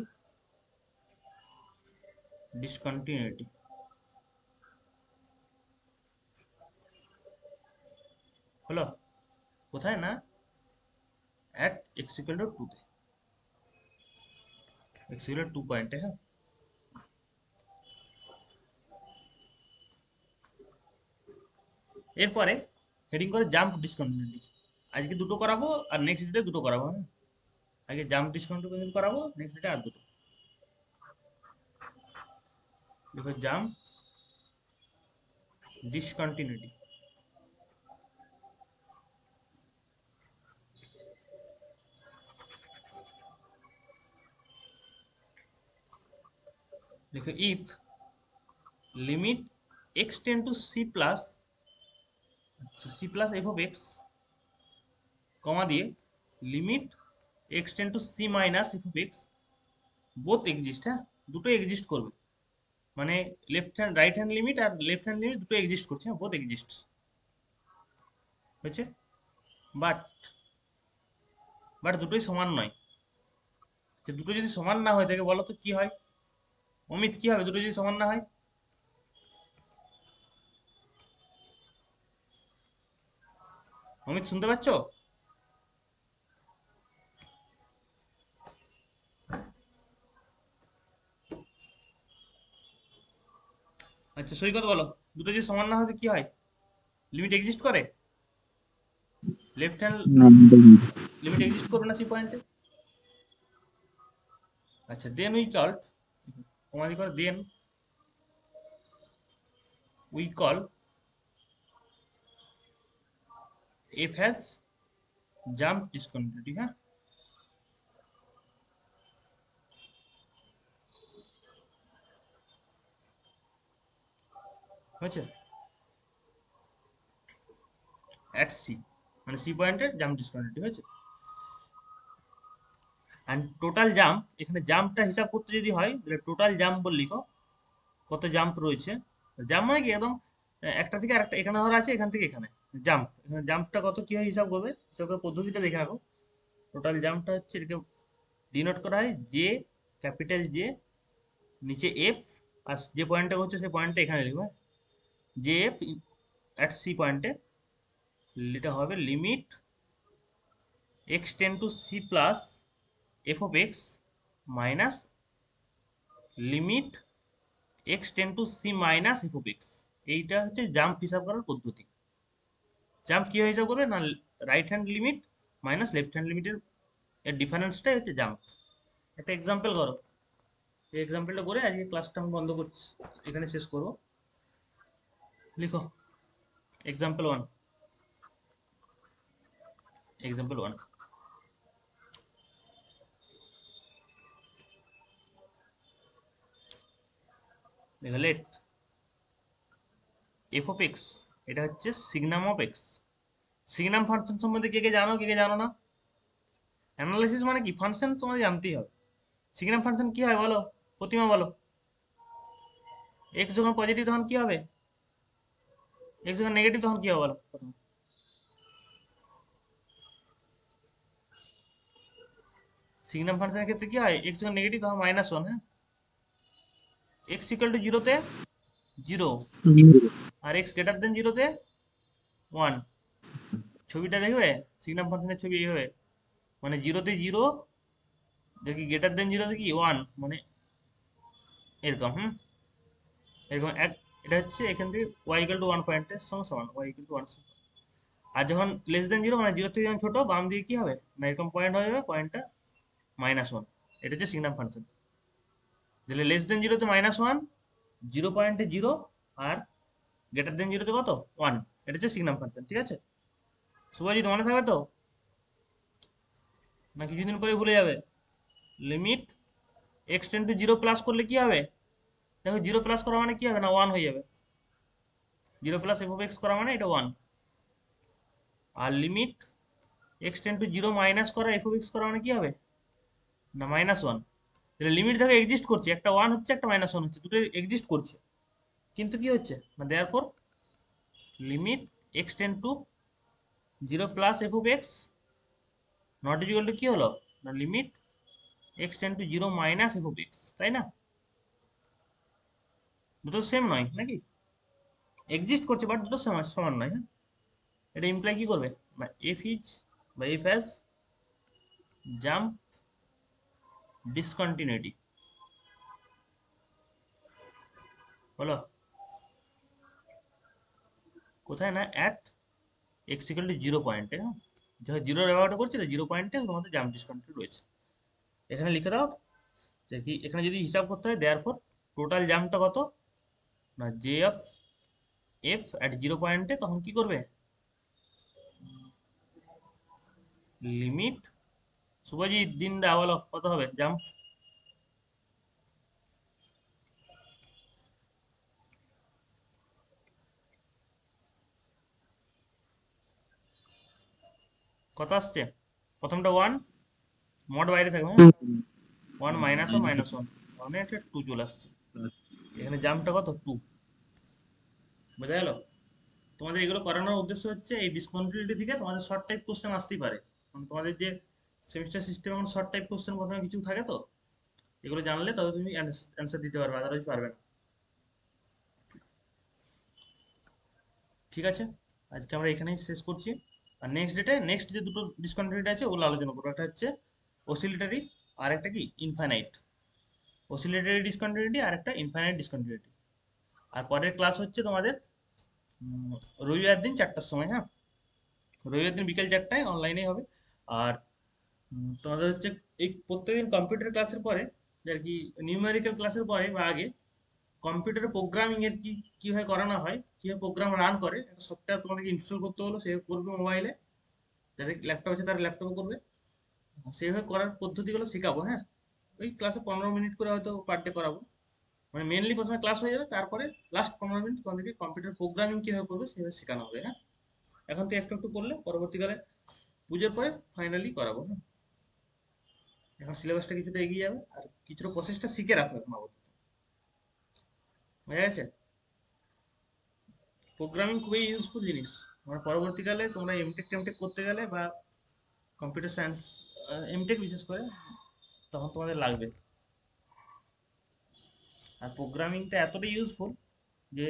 ডিসকন্টিনিউটি হলো কোথায় না অ্যাট এক্স ইকুয়াল টু 2 তে, এক্স ইকুয়াল টু 2 পয়েন্টে। হ্যাঁ, এরপরে হেডিং করে জাম্প ডিসকন্টিনিউটি। আজকে দুটো করাবো আর নেক্সট ডে দুটো করাবো। হ্যাঁ, আগে জাম্প ডিসকন্টিনিউটি করাবো, নেক্সট ডে আর দুটো। দেখো জাম্প ডিসকন্টিনিউটি। দেখো if limit x tends to c plus, আচ্ছা c plus F of x comma দিয়ে limit x tends to c minus F of x both exist. হ্যাঁ, দুটো এক্সিস্ট করবে, মানে left hand right hand limit আর left hand limit দুটো exist করছে। হ্যাঁ, বোথ এক্সিস্ট হয়েছে, বাট বাট দুটোই সমান নয়। যে দুটো যদি সমান না হয়ে থাকে বলো তো কি হয়? অমিত কি হবে দুটো যদি সমান না হয়? অমিত শুনতে পাচ্ছ? আচ্ছা সৈকত বলো, দুটো যদি সমান না হয় কি হয়? লিমিট এক্সিস্ট করে? লেফট হ্যান্ড না, লিমিট এক্সিস্ট করবে না সি পয়েন্টে। আচ্ছা দেন উই কল্ড, সমাধি করে then we call f has jump discontinuity. হ্যাঁ, হয়েছে অ্যাট সি, মানে সি পয়েন্টের জাম্প ডিসকন্টিনিউটি হয়েছে। অ্যান্ড টোটাল জাম্প, এখানে জাম্পটা হিসাব করতে যদি হয় তাহলে টোটাল জাম্প বল লিখো, কত জাম্প রয়েছে। জাম্প মানে কি একদম একটা থেকে আরেকটা, এখানে ধরা আছে এখান থেকে এখানে জাম্প, এখানে জাম্পটা কত কি হয় হিসাব করবে, হিসাব করার পদ্ধতিটা দেখে রাখো। টোটাল জাম্পটা হচ্ছে এটাকে ডিনোট করা হয় জে, ক্যাপিটাল জে, নিচে এফ, আর যে পয়েন্টটা হচ্ছে সেই পয়েন্টটা এখানে লিখবে জে এফ অ্যাট সি পয়েন্টে। এটা হবে limit x tends to c plus F of x minus limit x tends to c minus F of x. এইটা হচ্ছে জাম্প হিসাব করার পদ্ধতি। জাম্প কি হিসাব করবে না, right hand limit minus left hand লিমিটের এর ডিফারেন্সটাই হচ্ছে জাম্প। একটা এক্সাম্পল করো, এই এক্সাম্পলটা করে আজকে ক্লাসটা আমি বন্ধ করছি, এখানে শেষ করবো। লিখো এক্সাম্পল ওয়ান, এক্সাম্পল ওয়ান। দেখো লেট এফ অফ এক্স, এটা হচ্ছে সিগনাম অফ এক্স। সিগনাম ফাংশন সম্বন্ধে কে কে জানো, কে কে জানো না? অ্যানালাইসিস মানে কি, ফাংশন তোমাদের জানতেই হবে। সিগনাম ফাংশন কি হয় বলো, প্রতিমা বলো। এক্স যখন পজিটিভ তখন কি হবে, এক্স যখন নেগেটিভ তখন কি হবে বলো প্রথমে। সিগনাম ফাংশনের ক্ষেত্রে কি হয়, এক্স যখন নেগেটিভ তখন মাইনাস ওয়ান। হ্যাঁ, এক্স ইকুয়াল টু জিরোতে জিরো, আর এক্স গ্রেটার দেন জিরোতে ওয়ান। ছবিটা দেখবে, সিগনাম ফাংশনের ছবি এইভাবে, মানে জিরোতে জিরো, দেখি গ্রেটার দেন জিরোতে কি ওয়ান, মানে এরকম। হুম, এরকম এক, এটা হচ্ছে এখান থেকে ওয়াই ইকুয়াল টু ওয়ান পয়েন্টের সঙ্গে সমান, ওয়াই ইকুয়াল টু ওয়ান। আর যখন লেস দেন জিরো, মানে জিরো থেকে যখন ছোট, বাম দিকে কি হবে না এরকম পয়েন্ট হয়ে যাবে, পয়েন্টটা মাইনাস ওয়ান। এটা হচ্ছে সিগনাম ফাংশন। তাহলে লেস দেন জিরোতে মাইনাস ওয়ান, জিরো পয়েন্টে জিরো, আর গ্রেটার দেন জিরোতে কত ওয়ান। এটা হচ্ছে সিগনাম ফাংশন, ঠিক আছে? শুভজিৎ মনে থাকবে তো, না কিছুদিন পরে ভুলে যাবে? Limit x tends to zero plus করলে কি হবে, দেখো জিরো প্লাস করা মানে কি হবে না ওয়ান হয়ে যাবে, zero plus F of x করা মানে এটা ওয়ান। আর limit x tends to zero minus করা এফ অফ এক্স করা মানে কি হবে না মাইনাস ওয়ান। তাহলে লিমিট দেখো এক্সিস্ট করছে, একটা ওয়ান হচ্ছে একটা মাইনাস ওয়ান হচ্ছে, দুটো এক্সিস্ট করছে, কিন্তু কি হচ্ছে না therefore limit x tends to zero plus F of x not equal to কি হলো না limit x tends to zero minus F of x, তাই না? দুটো সেম নয় নাকি, এক্সিস্ট করছে বাট দুটো সমান সমান নয়। হ্যাঁ, এটা ইমপ্লাই কি করবে না, এফ ইজ বা এফ হ্যাজ জাম্প ডিসকন্টিনিউটি, বলো কোথায় না, at x equal to zero পয়েন্টে। হ্যাঁ, যখন জিরোর ব্যবহারটা করছি তো জিরো পয়েন্টে তোমাদের জাম্প ডিসকন্টিনিউটি রয়েছে। এখানে লিখে দাও যে কি, এখানে যদি হিসাব করতে হয় দেয়ার ফর টোটাল জাম্পটা কত না, J of F at zero পয়েন্টে, তখন কি করবে, লিমিট, শুভজিৎ দিন দা বলো কত হবে জাম্প, কত আসছে, প্রথমটা ওয়ান, মড বাইরে থাকবে। টু। হ্যাঁ, ওয়ান মাইনাস ও মাইনাস ওয়ান, মানে একটা টু চলে আসছে। এখানে জাম্পটা কত, টু। বোঝা গেল? তোমাদের এগুলো করানোর উদ্দেশ্য হচ্ছে এই ডিসকন্টিনিউটি থেকে তোমাদের শর্ট টাইপ কোশ্চেন আসতেই পারে, কারণ তোমাদের যে সেমিস্টার সিস্টেম এখন শর্ট টাইপ কোশ্চেন প্রথমে কিছু থাকে, তো এগুলো জানলে তবে তুমি অ্যান্সার দিতে পারবে, আদারওয়াইজ পারবে না। ঠিক আছে, আজকে আমরা এখানেই শেষ করছি। আর নেক্সট ডেটে নেক্সট যে দুটো ডিসকন্টিনিউটি আছে ওগুলো আলোচনা করবো। একটা হচ্ছে অসিলেটরি, আর একটা কি ইনফাইনাইট। অসিলেটরি ডিসকন্টিনিউটি আর একটা ইনফাইনাইট ডিসকন্টিনিউটি। আর পরের ক্লাস হচ্ছে তোমাদের উম, রবিবার দিন 4টার সময়। হ্যাঁ, রবিবার দিন বিকেল 4টায় অনলাইনেই হবে। আর তোমাদের হচ্ছে এই প্রত্যেকদিন কম্পিউটার ক্লাসের পরে, যে আর কি নিউমেরিক্যাল ক্লাসের পরে বা আগে, কম্পিউটারে প্রোগ্রামিং এর কি কিভাবে করানো হয়, কিভাবে প্রোগ্রাম রান করে, একটা সফটওয়্যার তোমাদেরকে ইনস্টল করতে হলো, সে করবে মোবাইলে, যাদের ল্যাপটপ আছে তারা ল্যাপটপে করবে, সেইভাবে করার পদ্ধতিগুলো শেখাবো। হ্যাঁ, ওই ক্লাসে 15 মিনিট করে হয়তো পার ডে করাবো। মানে মেনলি প্রথমে ক্লাস হয়ে যাবে, তারপরে লাস্ট 15 মিনিট তোমাদেরকে কম্পিউটার প্রোগ্রামিং কিভাবে করবে সেভাবে শেখানো হবে। হ্যাঁ, এখন তো একটু একটু করলে পরবর্তীকালে পুজোর পরে ফাইনালি করাবো। হ্যাঁ, এখন সিলেবাসটা কিছুটা এগিয়ে যাবে, আর কিছুটা প্রসেসটা শিখে রাখো এখন আপাতত। বোঝা গেছে? প্রোগ্রামিং খুবই ইউজফুল জিনিস, মানে পরবর্তীকালে তোমরা এমটেক টেমটেক করতে গেলে বা কম্পিউটার সায়েন্স, এমটেক বিশেষ করে, তখন তোমাদের লাগবে। আর প্রোগ্রামিংটা এতটাই ইউজফুল যে